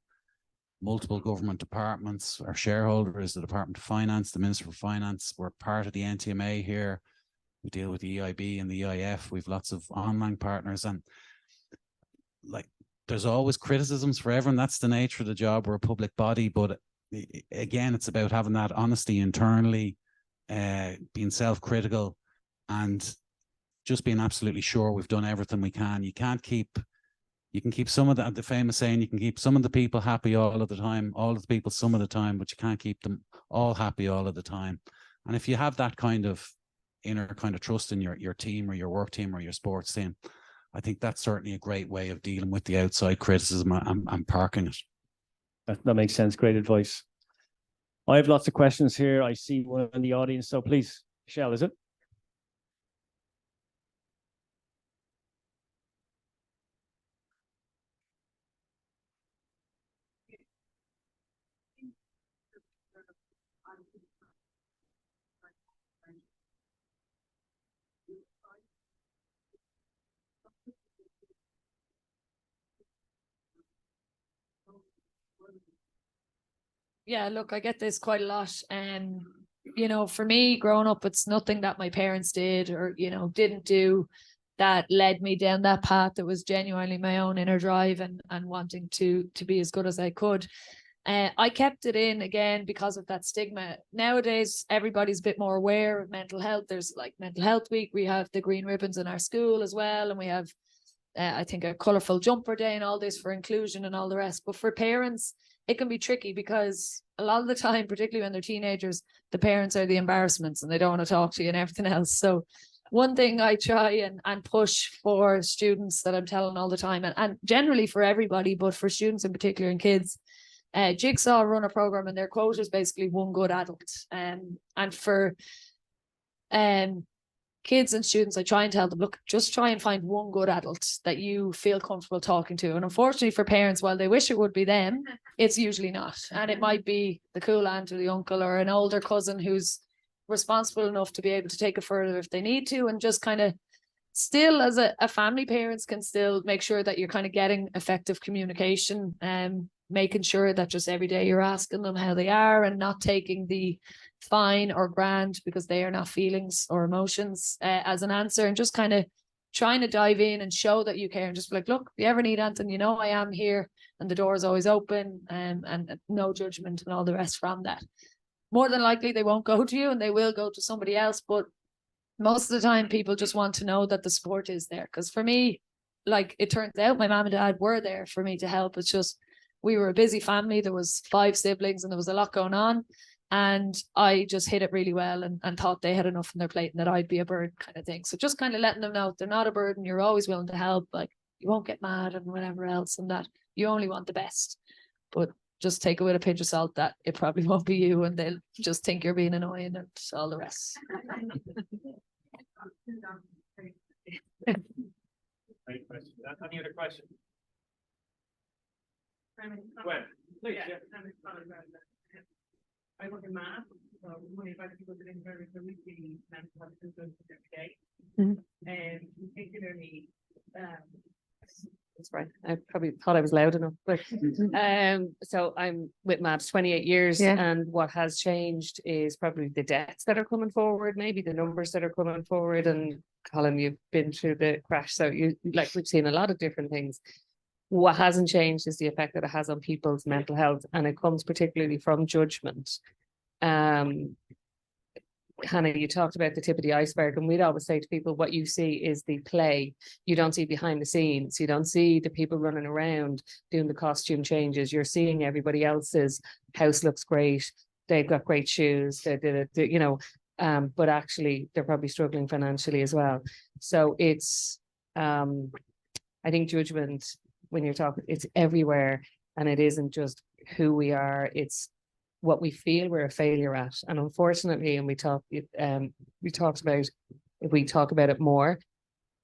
multiple government departments. Our shareholder is the Department of Finance, the Minister for Finance. We're part of the NTMA here. We deal with the EIB and the EIF. We've lots of online partners, and like, there's always criticisms for everyone. That's the nature of the job. We're a public body, but again, it's about having that honesty internally, being self-critical, and just being absolutely sure we've done everything we can. You can keep some of the famous saying, you can keep some of the people happy all of the time, all of the people some of the time, but you can't keep them all happy all of the time. And if you have that kind of inner kind of trust in your team or your work team or your sports team, I think that's certainly a great way of dealing with the outside criticism and parking it. That makes sense. Great advice. I have lots of questions here. I see one in the audience, so please, Michelle, is it? Yeah, look, I get this quite a lot. You know, for me, growing up, it's nothing that my parents did or, you know, didn't do that led me down that path. That was genuinely my own inner drive and wanting to be as good as I could. I kept it in again because of that stigma. Nowadays, everybody's a bit more aware of mental health. There's like mental health week. We have the green ribbons in our school as well. And we have, I think, a colourful jumper day and all this for inclusion and all the rest. But for parents, it can be tricky because a lot of the time, particularly when they're teenagers, the parents are the embarrassments and they don't want to talk to you and everything else. So one thing I try and push for students that I'm telling all the time, and generally for everybody, but for students in particular and kids, Jigsaw run a program and their quote is basically one good adult. And for kids and students, I try and tell them, look, just try and find one good adult that you feel comfortable talking to. And unfortunately for parents, while they wish it would be them, it's usually not. And it might be the cool aunt or the uncle or an older cousin who's responsible enough to be able to take it further if they need to, and just kind of still as a family, parents can still make sure that you're kind of getting effective communication and making sure that just every day you're asking them how they are and not taking the fine or grand because they are not feelings or emotions as an answer, and just kind of trying to dive in and show that you care and just be like, look, if you ever need anything, you know I am here and the door is always open, and no judgment and all the rest from that. More than likely they won't go to you and they will go to somebody else, but most of the time people just want to know that the support is there. Because for me, like, it turns out my mom and dad were there for me to help. It's just we were a busy family. There was 5 siblings and there was a lot going on, and I just hit it really well and thought they had enough on their plate and that I'd be a burden, kind of thing. So just kind of letting them know they're not a burden, you're always willing to help, like you won't get mad and whatever else, and that you only want the best. But just take it with a pinch of salt that it probably won't be you and they'll just think you're being annoying and all the rest. Great question. Any other questions? Well, please, yeah. I work in math, so when you people doing very weekly mental health symptoms every day, and particularly that's right. I probably thought I was loud enough, but so I'm with MABS 28 years, and what has changed is probably the deaths that are coming forward, maybe the numbers that are coming forward. And Colin, you've been through the crash, so you like we've seen a lot of different things. What hasn't changed is the effect that it has on people's mental health, and it comes particularly from judgment. Hannah, you talked about the tip of the iceberg, and we'd always say to people, what you see is the play. You don't see behind the scenes. You don't see the people running around doing the costume changes. You're seeing everybody else's house looks great. They've got great shoes. They did it, you know, but actually they're probably struggling financially as well. So it's, I think judgment, when you're talking, it's everywhere, and it isn't just who we are. It's what we feel we're a failure at. And unfortunately, and we talked about, if we talk about it more,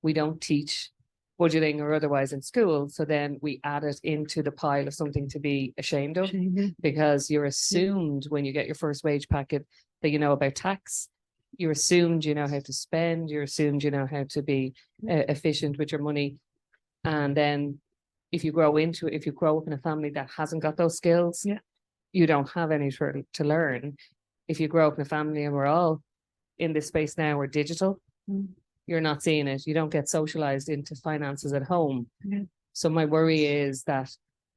we don't teach budgeting or otherwise in school. So then we add it into the pile of something to be ashamed of, because you're assumed when you get your first wage packet that you know about tax. You're assumed you know how to spend. You're assumed you know how to be efficient with your money. And then if you grow up in a family that hasn't got those skills, you don't have any to learn. If you grow up in a family, and we're all in this space now, we're digital, you're not seeing it. You don't get socialized into finances at home. So my worry is that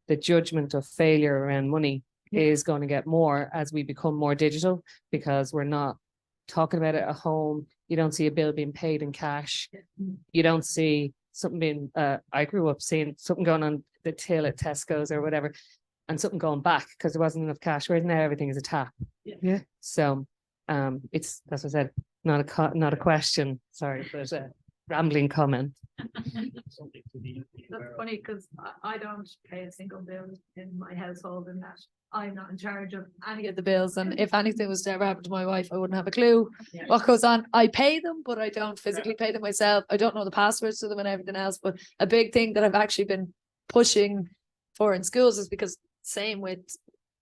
the judgment of failure around money is going to get more as we become more digital, because we're not talking about it at home. You don't see a bill being paid in cash. You don't see something being, I grew up seeing something going on the till at Tesco's or whatever, and something going back because there wasn't enough cash, whereas now everything is a tap. So it's, as I said, not a question, sorry, but a rambling comment. That's funny because I don't pay a single bill in my household, and that I'm not in charge of any of the bills, and if anything was to ever happen to my wife, I wouldn't have a clue what goes on. I pay them, but I don't physically pay them myself. I don't know the passwords to them and everything else. But a big thing that I've actually been pushing for in schools is, because same with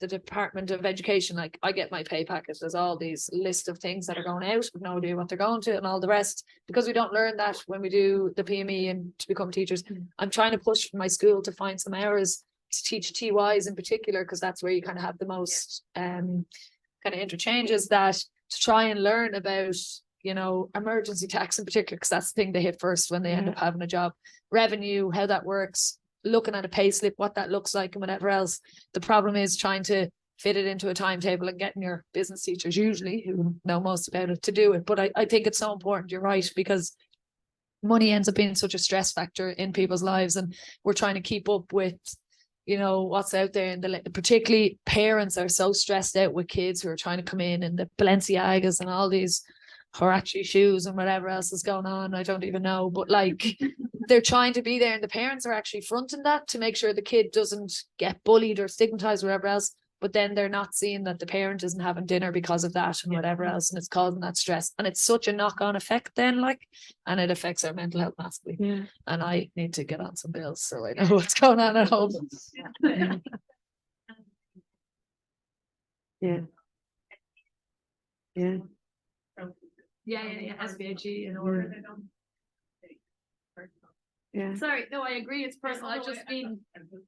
the Department of Education, like I get my pay packet, there's all these list of things that are going out with no idea what they're going to and all the rest, because we don't learn that when we do the PME and to become teachers. I'm trying to push for my school to find some hours to teach TYs in particular, because that's where you kind of have the most kind of interchanges, that to try and learn about, you know, emergency tax in particular, because that's the thing they hit first when they end up having a job, revenue, how that works, looking at a pay slip, what that looks like and whatever else. The problem is trying to fit it into a timetable and getting your business teachers, usually who know most about it, to do it. But I think it's so important, you're right, because money ends up being such a stress factor in people's lives, and we're trying to keep up with, you know, what's out there. And particularly parents are so stressed out with kids who are trying to come in the Balenciagas and all these Huarache shoes and whatever else is going on. I don't even know, but like they're trying to be there, and the parents are actually fronting that to make sure the kid doesn't get bullied or stigmatized or whatever else. But then they're not seeing that the parent isn't having dinner because of that and whatever else, and it's causing that stress. And it's such a knock-on effect then, like, and it affects our mental health massively. Yeah. And I need to get on some bills, so I know what's going on at home. Yeah. Yeah. Yeah. SBAG in order. Yeah. Sorry, no, I agree. It's personal. I just mean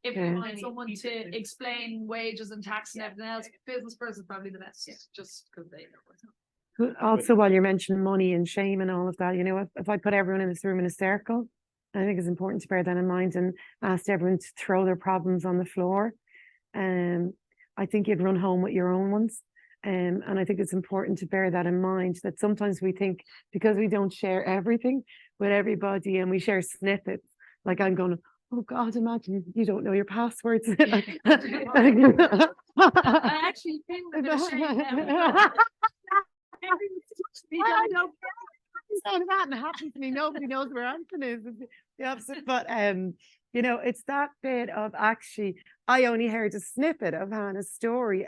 if Yeah. you want someone to explain wages and tax and everything else, business person is probably the best. Just because they know what's up. Also, while you're mentioning money and shame and all of that, you know, if I put everyone in this room in a circle, I think it's important to bear that in mind and ask everyone to throw their problems on the floor. I think you'd run home with your own ones. And I think it's important to bear that in mind, that sometimes we think because we don't share everything with everybody and we share snippets, like I'm going, oh God, imagine you don't know your passwords. I actually feel a bit ashamed now. I know. That and it happens to me. Nobody knows where Anthony is. It's the opposite. But you know, it's that bit of actually, I only heard a snippet of Hannah's story,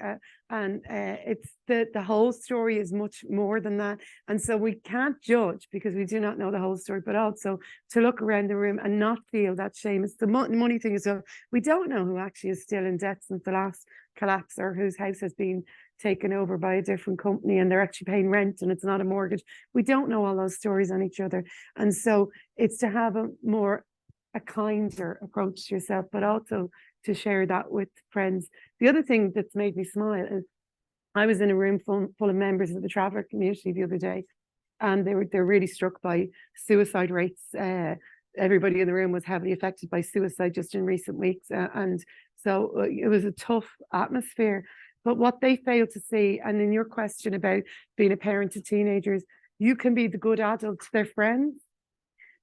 and it's the whole story is much more than that. And so we can't judge because we do not know the whole story, but also to look around the room and not feel that shame. It's the money thing as well. We don't know who actually is still in debt since the last collapse, or whose house has been taken over by a different company and they're actually paying rent and it's not a mortgage. We don't know all those stories on each other. And so it's to have a kinder approach to yourself, but also to share that with friends. The other thing that's made me smile is I was in a room full of members of the traveller community the other day, and they're really struck by suicide rates. Everybody in the room was heavily affected by suicide just in recent weeks. And so it was a tough atmosphere. But what they fail to see, and in your question about being a parent to teenagers, you can be the good adult to their friends.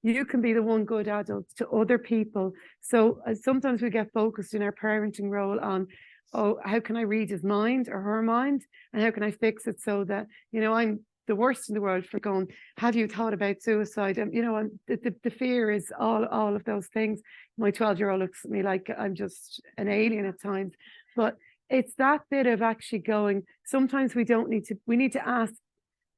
You can be the one good adult to other people. So sometimes we get focused in our parenting role on, oh, how can I read his mind or her mind? And how can I fix it so that, you know, I'm the worst in the world for going, have you thought about suicide? And, you know, the fear is all of those things. My 12-year-old looks at me like I'm just an alien at times. But it's that bit of actually going, sometimes we need to ask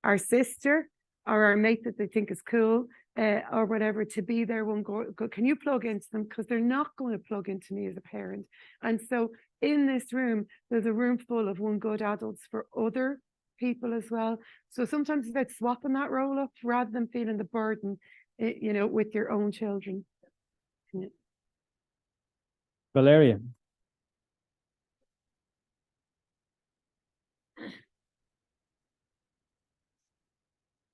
our sister or our mate that they think is cool, or whatever, to be there one go, can you plug into them? Because they're not going to plug into me as a parent. And so in this room, there's a room full of one good adults for other people as well. So sometimes it's about swapping that role up rather than feeling the burden, you know, with your own children. Yeah. Valeria.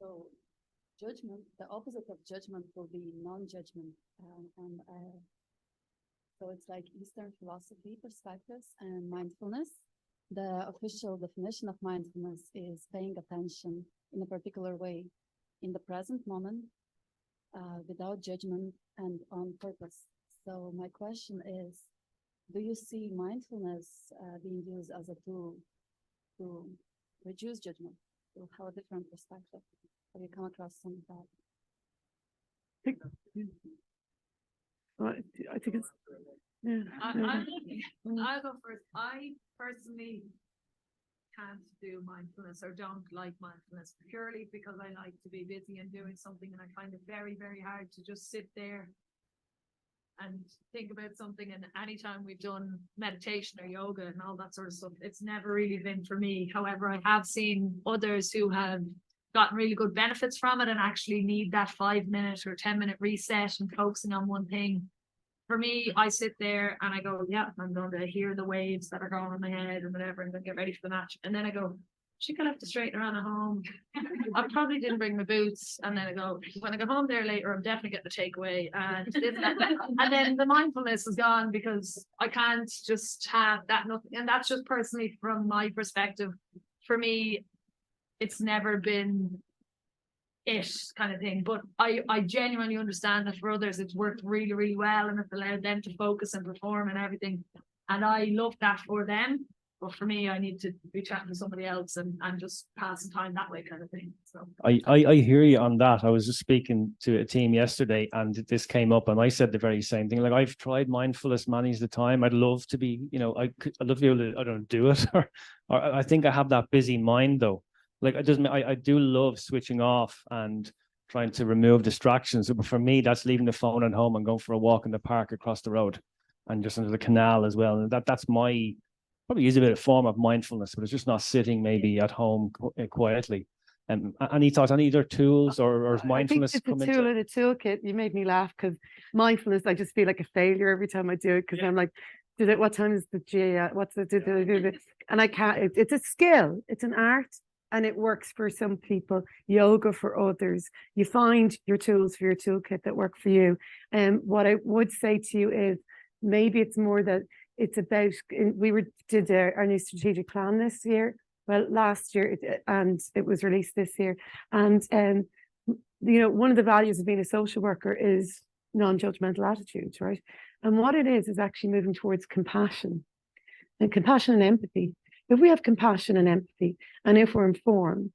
So judgment, the opposite of judgment will be non-judgment. So it's like Eastern philosophy perspectives and mindfulness. The official definition of mindfulness is paying attention in a particular way in the present moment, without judgment and on purpose. So my question is, do you see mindfulness being used as a tool to reduce judgment, to have a different perspective? Have you come across some of that? I think it's, yeah. I'll go first. I personally can't do mindfulness or don't like mindfulness purely because I like to be busy and doing something, and I find it very, very hard to just sit there and think about something. And anytime we've done meditation or yoga and all that sort of stuff, it's never really been for me. However, I have seen others who have gotten really good benefits from it and actually need that 5-minute or 10-minute reset and focusing on one thing. For me, I sit there and I go, yeah, I'm going to hear the waves that are going on my head and whatever, and then get ready for the match. And then I go, she could have to straighten her on at home. I probably didn't bring my boots, and then I go, when I go home there later, I'm definitely getting the takeaway, and then the mindfulness is gone because I can't just have that nothing, and that's just personally from my perspective. For me, it's never been it kind of thing, but I genuinely understand that for others it's worked really, really well, and it's allowed them to focus and perform and everything, and I love that for them. But for me, I need to be chatting to somebody else and just passing time that way kind of thing. So I hear you on that. I was just speaking to a team yesterday and this came up and I said the very same thing. Like, I've tried mindfulness many the time. I'd love to be, I'd love to be able to, I don't know, do it. or I think I have that busy mind though. Like, I do love switching off and trying to remove distractions. But for me, that's leaving the phone at home and going for a walk in the park across the road and just under the canal as well. And that's my, probably use a bit of form of mindfulness, but it's just not sitting maybe at home quietly. Any thoughts on either tools or mindfulness? I think it's a tool in a toolkit. You made me laugh because mindfulness, I just feel like a failure every time I do it because I'm like, what time is the G? What's the did I do this? And I can't. It's a skill. It's an art, and it works for some people. Yoga for others. You find your tools for your toolkit that work for you. And what I would say to you is maybe it's more that. It's about, did our new strategic plan this year, well, last year, and it was released this year. And, one of the values of being a social worker is non-judgmental attitudes, right? And what it is actually moving towards compassion and empathy. If we have compassion and empathy, and if we're informed,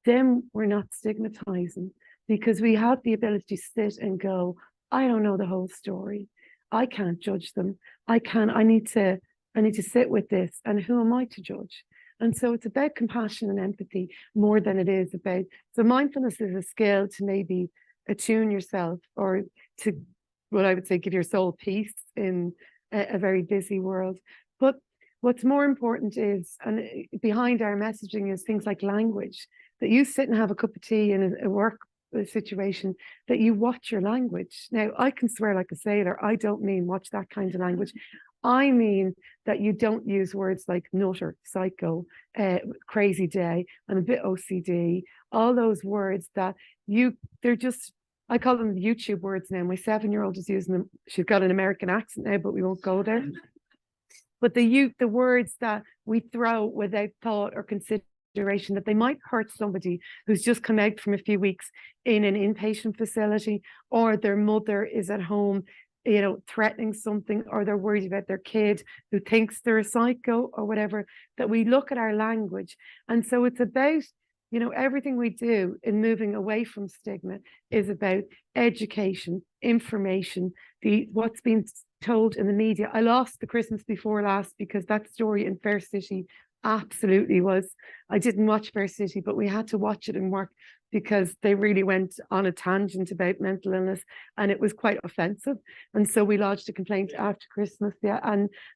then we're not stigmatizing because we have the ability to sit and go, I don't know the whole story. I can't judge them. I need to sit with this. And who am I to judge? And so it's about compassion and empathy more than it is about, so mindfulness is a skill to maybe attune yourself or to, what I would say, give your soul peace in a very busy world. But what's more important is, and behind our messaging is things like language, that you sit and have a cup of tea in a work situation, that you watch your language. Now, I can swear like a sailor. I don't mean watch that kind of language. I mean that you don't use words like nutter, psycho, crazy day, I'm a bit OCD, all those words that they're just, I call them YouTube words now. My 7-year-old is using them. She's got an American accent now, but we won't go there. But the words that we throw without thought or consideration, that they might hurt somebody who's just come out from a few weeks in an inpatient facility, or their mother is at home, threatening something, or they're worried about their kid who thinks they're a psycho or whatever, that we look at our language. And so it's about, everything we do in moving away from stigma is about education, information, what's being told in the media. I lost the Christmas Before Last because that story in Fair City absolutely was. I didn't watch Fair City, but we had to watch it in work because they really went on a tangent about mental illness and it was quite offensive. And so we lodged a complaint after Christmas. Yeah.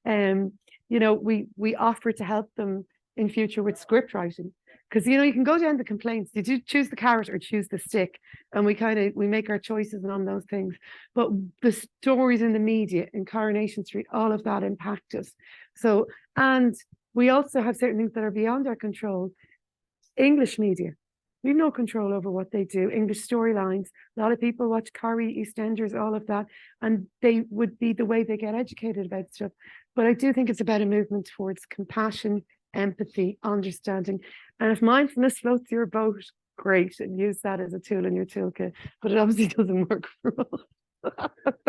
And, we offer to help them in future with script writing. Because, you can go down the complaints. Did you choose the carrot or choose the stick? And we make our choices on those things. But the stories in the media, in Coronation Street, all of that impact us. So, and we also have certain things that are beyond our control. English media, we have no control over what they do. English storylines, a lot of people watch Corrie, EastEnders, all of that, and they would be the way they get educated about stuff. But I do think it's about a movement towards compassion, empathy, understanding. And if mindfulness floats your boat, great, and use that as a tool in your toolkit. But it obviously doesn't work for us.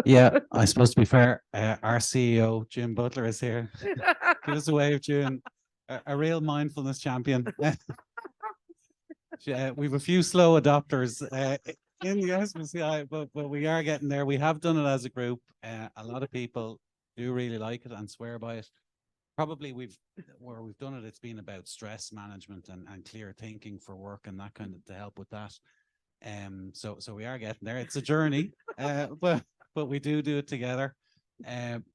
Yeah, I suppose to be fair, our CEO, Jim Butler, is here. Give us a wave, Jim. A real mindfulness champion. We've a few slow adopters in the SPCI, but we are getting there. We have done it as a group. A lot of people do really like it and swear by it. Probably where we've done it, it's been about stress management and clear thinking for work and that kind of to help with that. So we are getting there. It's a journey, but we do it together.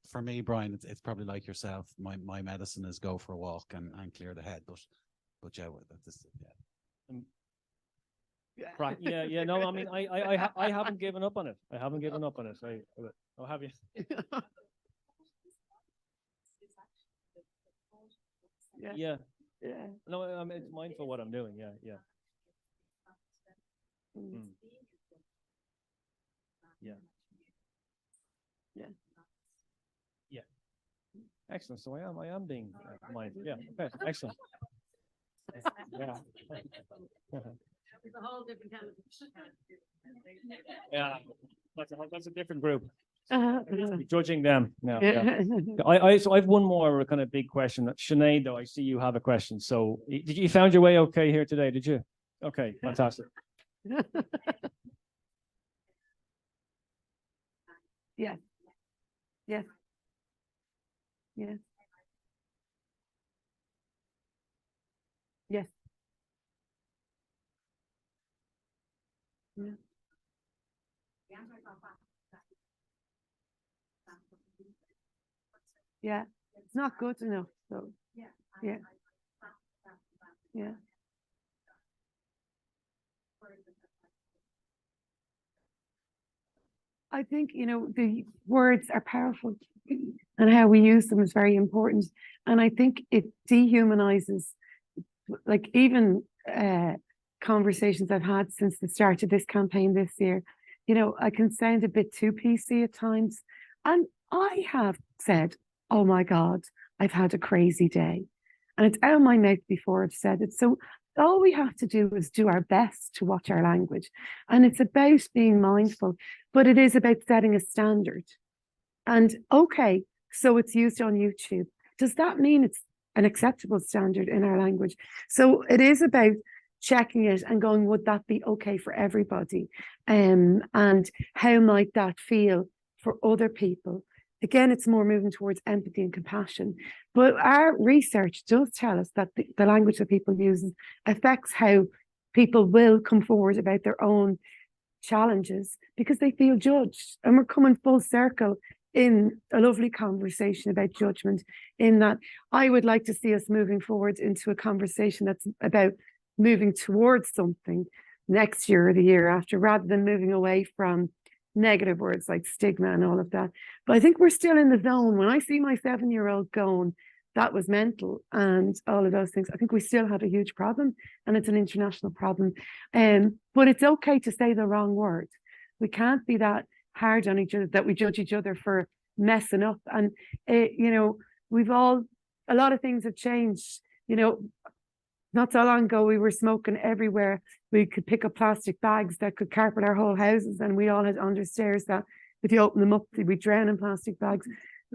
For me, Brian, it's probably like yourself. My medicine is go for a walk and clear the head. But yeah, yeah. No, I mean, I haven't given up on it. I haven't given up on it. Oh, have you? Yeah. No, I'm it's mindful what I'm doing. Yeah, yeah. Mm. Yeah. Yeah. Yeah. Excellent. So I am being mindful. Yeah. Okay. Excellent. Yeah. It's a whole different kind of. Yeah. That's a different group. Uh-huh. Judging them. Yeah. Yeah. So I've one more kind of big question. Sinead, though, I see you have a question. So did you found your way okay here today? Did you? Okay. Fantastic. Yes. Yes. Yes. Yes. Yeah. Yeah. It's not good enough. So yeah. Yeah. I think, the words are powerful and how we use them is very important. And I think it dehumanizes, like even conversations I've had since the start of this campaign this year, I can sound a bit too PC at times. And I have said, oh my God, I've had a crazy day. And it's out of my mouth before I've said it. So all we have to do is do our best to watch our language. And it's about being mindful, but it is about setting a standard. And okay, so it's used on YouTube. Does that mean it's an acceptable standard in our language? So it is about checking it and going, would that be okay for everybody? And how might that feel for other people? Again, it's more moving towards empathy and compassion. But our research does tell us that the language that people use affects how people will come forward about their own challenges because they feel judged. And we're coming full circle in a lovely conversation about judgment, in that I would like to see us moving forward into a conversation that's about moving towards something next year or the year after, rather than moving away from negative words like stigma and all of that. But I think we're still in the zone. When I see my 7-year-old going, that was mental and all of those things, I think we still have a huge problem, and it's an international problem. But it's okay to say the wrong word. We can't be that hard on each other that we judge each other for messing up. And a lot of things have changed. Not so long ago, we were smoking everywhere. We could pick up plastic bags that could carpet our whole houses, and we all had understairs that if you open them up, we'd drown in plastic bags.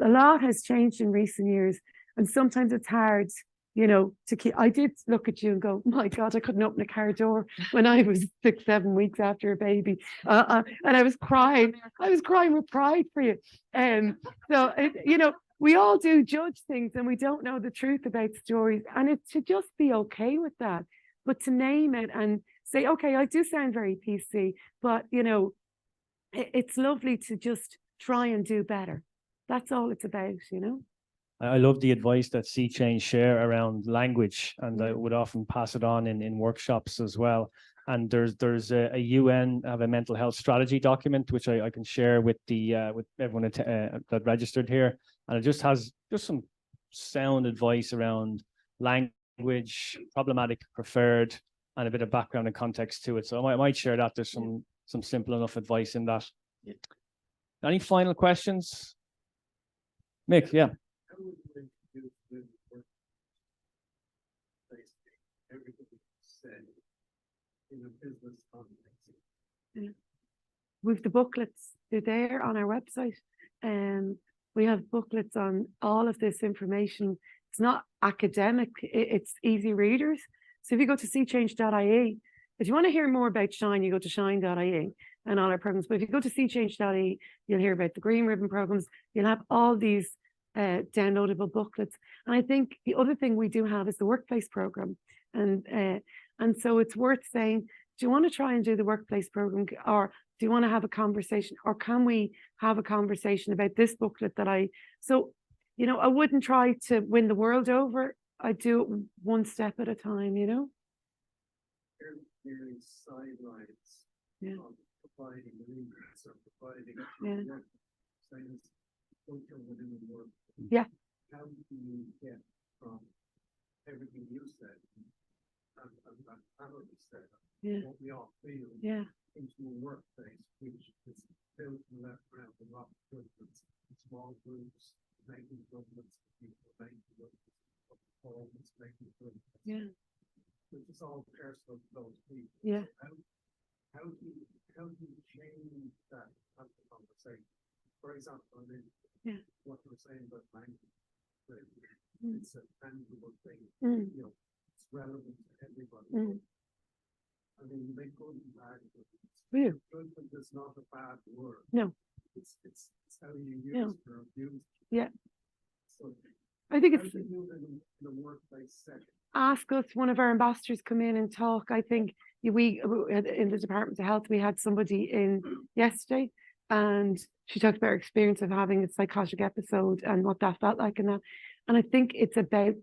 A lot has changed in recent years, and sometimes it's hard, to keep. I did look at you and go, my God, I couldn't open a car door when I was 6-7 weeks after a baby, and I was crying. I was crying with pride for you. So we all do judge things, and we don't know the truth about stories, and it's to just be okay with that, but to name it and say, okay, I do sound very PC, but it's lovely to just try and do better. That's all it's about. I love the advice that Sea Change share around language, and I would often pass it on in workshops as well. And there's a UN have a mental health strategy document which I can share with with everyone that registered here, and it just has some sound advice around language, problematic, preferred, and a bit of background and context to it. So I might share that. There's some simple enough advice in that. Any final questions, Mick? Yeah. In a business context. We've the booklets. They're there on our website. We have booklets on all of this information. It's not academic. It's easy readers. So if you go to seachange.ie, if you want to hear more about Shine, you go to shine.ie and all our programs. But if you go to seachange.ie, you'll hear about the Green Ribbon programs. You'll have all these downloadable booklets. And I think the other thing we do have is the workplace program. And so it's worth saying, do you want to try and do the workplace program, or do you want to have a conversation, or can we have a conversation about this booklet that I wouldn't try to win the world over. I do it one step at a time, There is sidelines of providing leaders or providing work. Yeah. How do you get from everything you said and Hannah said, Yeah. what we all feel Yeah. into a workplace which is built and left around the rock governments, small groups, making governments, people making governments, performance, making governments. Yeah. Which is all personal to those people. Yeah. How do you change that conversation? For example, I mean, Yeah. what you were saying about language, Mm. it's a tangible thing. Mm. You know, it's relevant to everybody. Mm. I mean, you make good and bad. Yeah. Good, but it's not a bad word. No. It's how you use No. it or abuse it. Yeah. So I think how it's do you do it in a workplace setting? ask us, one of our ambassadors come in and talk. I think we in the Department of Health, we had somebody in yesterday and she talked about her experience of having a psychotic episode and what that felt like and that. And I think it's about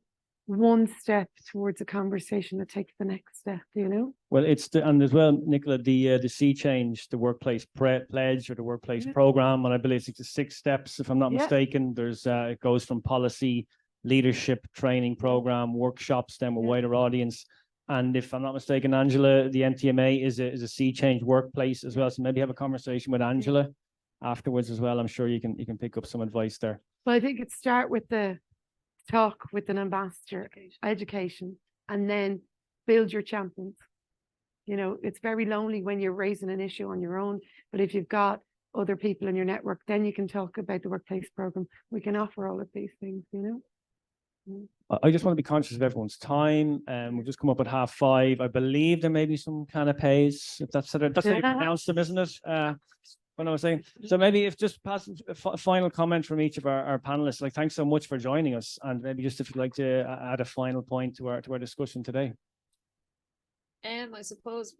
one step towards a conversation that takes the next step, you know? Well, and as well, Nicola, the sea change, the workplace pledge or the workplace Yeah. program, and I believe it's 6 steps, if I'm not Yeah. mistaken. There's it goes from policy, leadership, training program, workshops, then a Yeah. wider audience. And if I'm not mistaken, Angela, the NTMA is a sea change workplace as well. So maybe have a conversation with Angela afterwards as well. I'm sure you can pick up some advice there. Well, I think it start with the talk with an ambassador, education, and then build your champions. You know, it's very lonely when you're raising an issue on your own, but if you've got other people in your network, then you can talk about the workplace program. We can offer all of these things, you know. I just want to be conscious of everyone's time. We've just come up at 5:30. I believe there may be some canapes. If that's how you pronounce them, isn't it? What I was saying. So maybe if just pass a final comment from each of our panelists. Like, thanks so much for joining us, and maybe just if you'd like to add a final point to our discussion today. I suppose,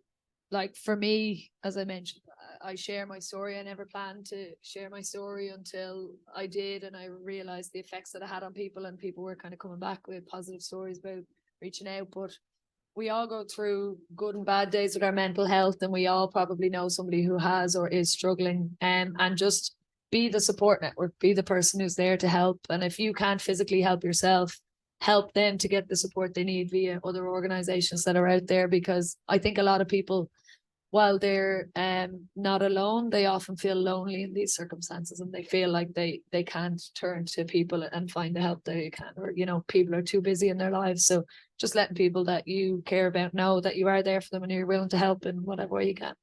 like for me, as I mentioned, I share my story. I never planned to share my story until I did, and I realized the effects that it had on people, and people were kind of coming back with positive stories about reaching out. But we all go through good and bad days with our mental health, and we all probably know somebody who has or is struggling. And just be the support network, be the person who's there to help. And if you can't physically help yourself, help them to get the support they need via other organizations that are out there, because I think a lot of people, while they're not alone, they often feel lonely in these circumstances, and they feel like they can't turn to people and find the help they can, or, you know, people are too busy in their lives. So just letting people that you care about know that you are there for them and you're willing to help in whatever way you can.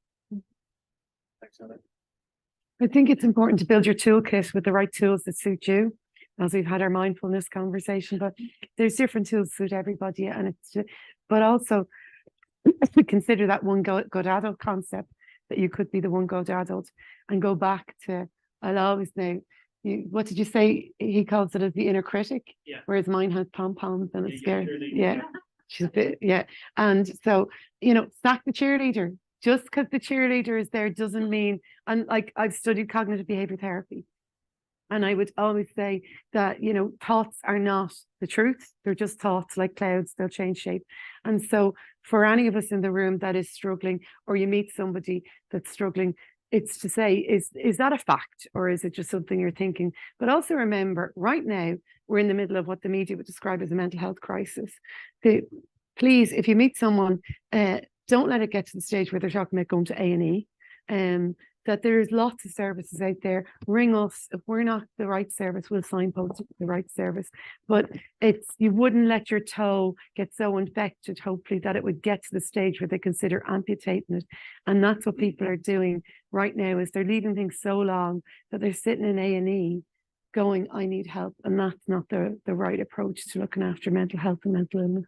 I think it's important to build your toolkit with the right tools that suit you, as we've had our mindfulness conversation, but there's different tools that suit everybody. And but also consider that one good adult concept, that you could be the one good adult, and go back to, I'll always know, what did you say? He calls it as the inner critic, whereas mine has pom-poms and it's scary. Yeah. She's a bit, yeah. And so, you know, sack the cheerleader. Just because the cheerleader is there doesn't mean, and like I've studied cognitive behavior therapy, and I would always say that, you know, thoughts are not the truth. They're just thoughts, like clouds, they'll change shape. And so for any of us in the room that is struggling, or you meet somebody that's struggling, it's to say, is that a fact, or is it just something you're thinking? But also remember, right now, we're in the middle of what the media would describe as a mental health crisis. Please, if you meet someone, don't let it get to the stage where they're talking about going to A&E. That there's lots of services out there. Ring us. If we're not the right service, we'll signpost you to the right service. But you wouldn't let your toe get so infected, hopefully, that it would get to the stage where they consider amputating it. And that's what people are doing right now, is they're leaving things so long that they're sitting in A&E going, I need help. And that's not the right approach to looking after mental health and mental illness.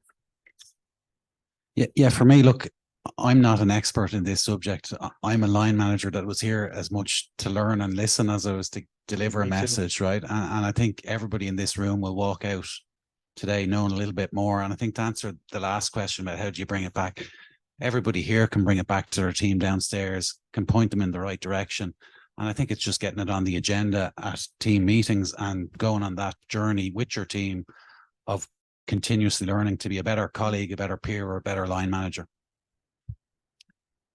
Yeah, for me, look, I'm not an expert in this subject. I'm a line manager that was here as much to learn and listen as I was to deliver a message, right? And I think everybody in this room will walk out today knowing a little bit more. And I think to answer the last question about how do you bring it back, everybody here can bring it back to their team downstairs, can point them in the right direction. And I think it's just getting it on the agenda at team meetings and going on that journey with your team of continuously learning to be a better colleague, a better peer, or a better line manager.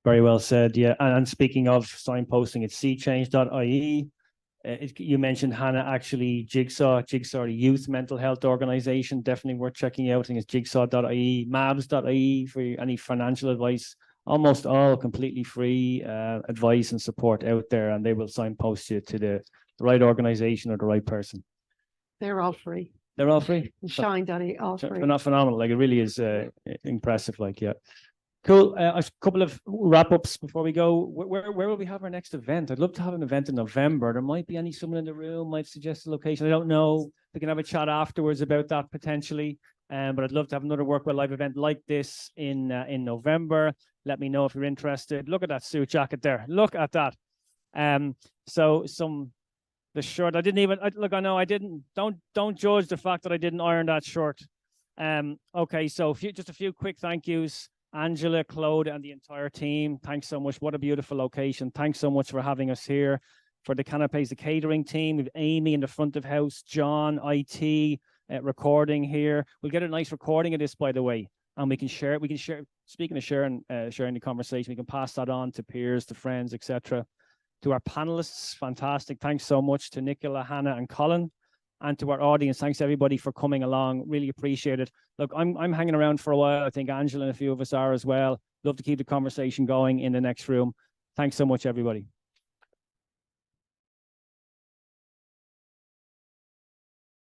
Very well said. Yeah. And speaking of signposting, it's seachange.ie. You mentioned Hannah, actually Jigsaw, a youth mental health organization, definitely worth checking out. I think it's jigsaw.ie, mabs.ie for any financial advice. Almost all completely free advice and support out there, and they will signpost you to the right organization or the right person. They're all free. They're all free. Shine.ie, all free. They're not phenomenal. Like, it really is impressive. Like, yeah. Cool. A couple of wrap-ups before we go. Where will we have our next event? I'd love to have an event in November. There might be someone in the room might suggest a location. I don't know. We can have a chat afterwards about that potentially. But I'd love to have another Workwell Live event like this in November. Let me know if you're interested. Look at that suit jacket there. Look at that. So the shirt. I didn't even look. I know I didn't. Don't judge the fact that I didn't iron that shirt. Okay. So just a few quick thank yous. Angela, Claude, and the entire team, thanks so much. What a beautiful location. Thanks so much for having us here. For the canapes, the catering team, we've Amy in the front of house, John, IT, recording here. We'll get a nice recording of this, by the way, and we can share it. We can share, speaking of sharing the conversation, we can pass that on to peers, to friends, etc. To our panelists, fantastic. Thanks so much to Nicola, Hannah, and Colin. And to our audience, thanks everybody for coming along. Really appreciate it. Look, I'm hanging around for a while. I think Angela and a few of us are as well. Love to keep the conversation going in the next room. Thanks so much, everybody.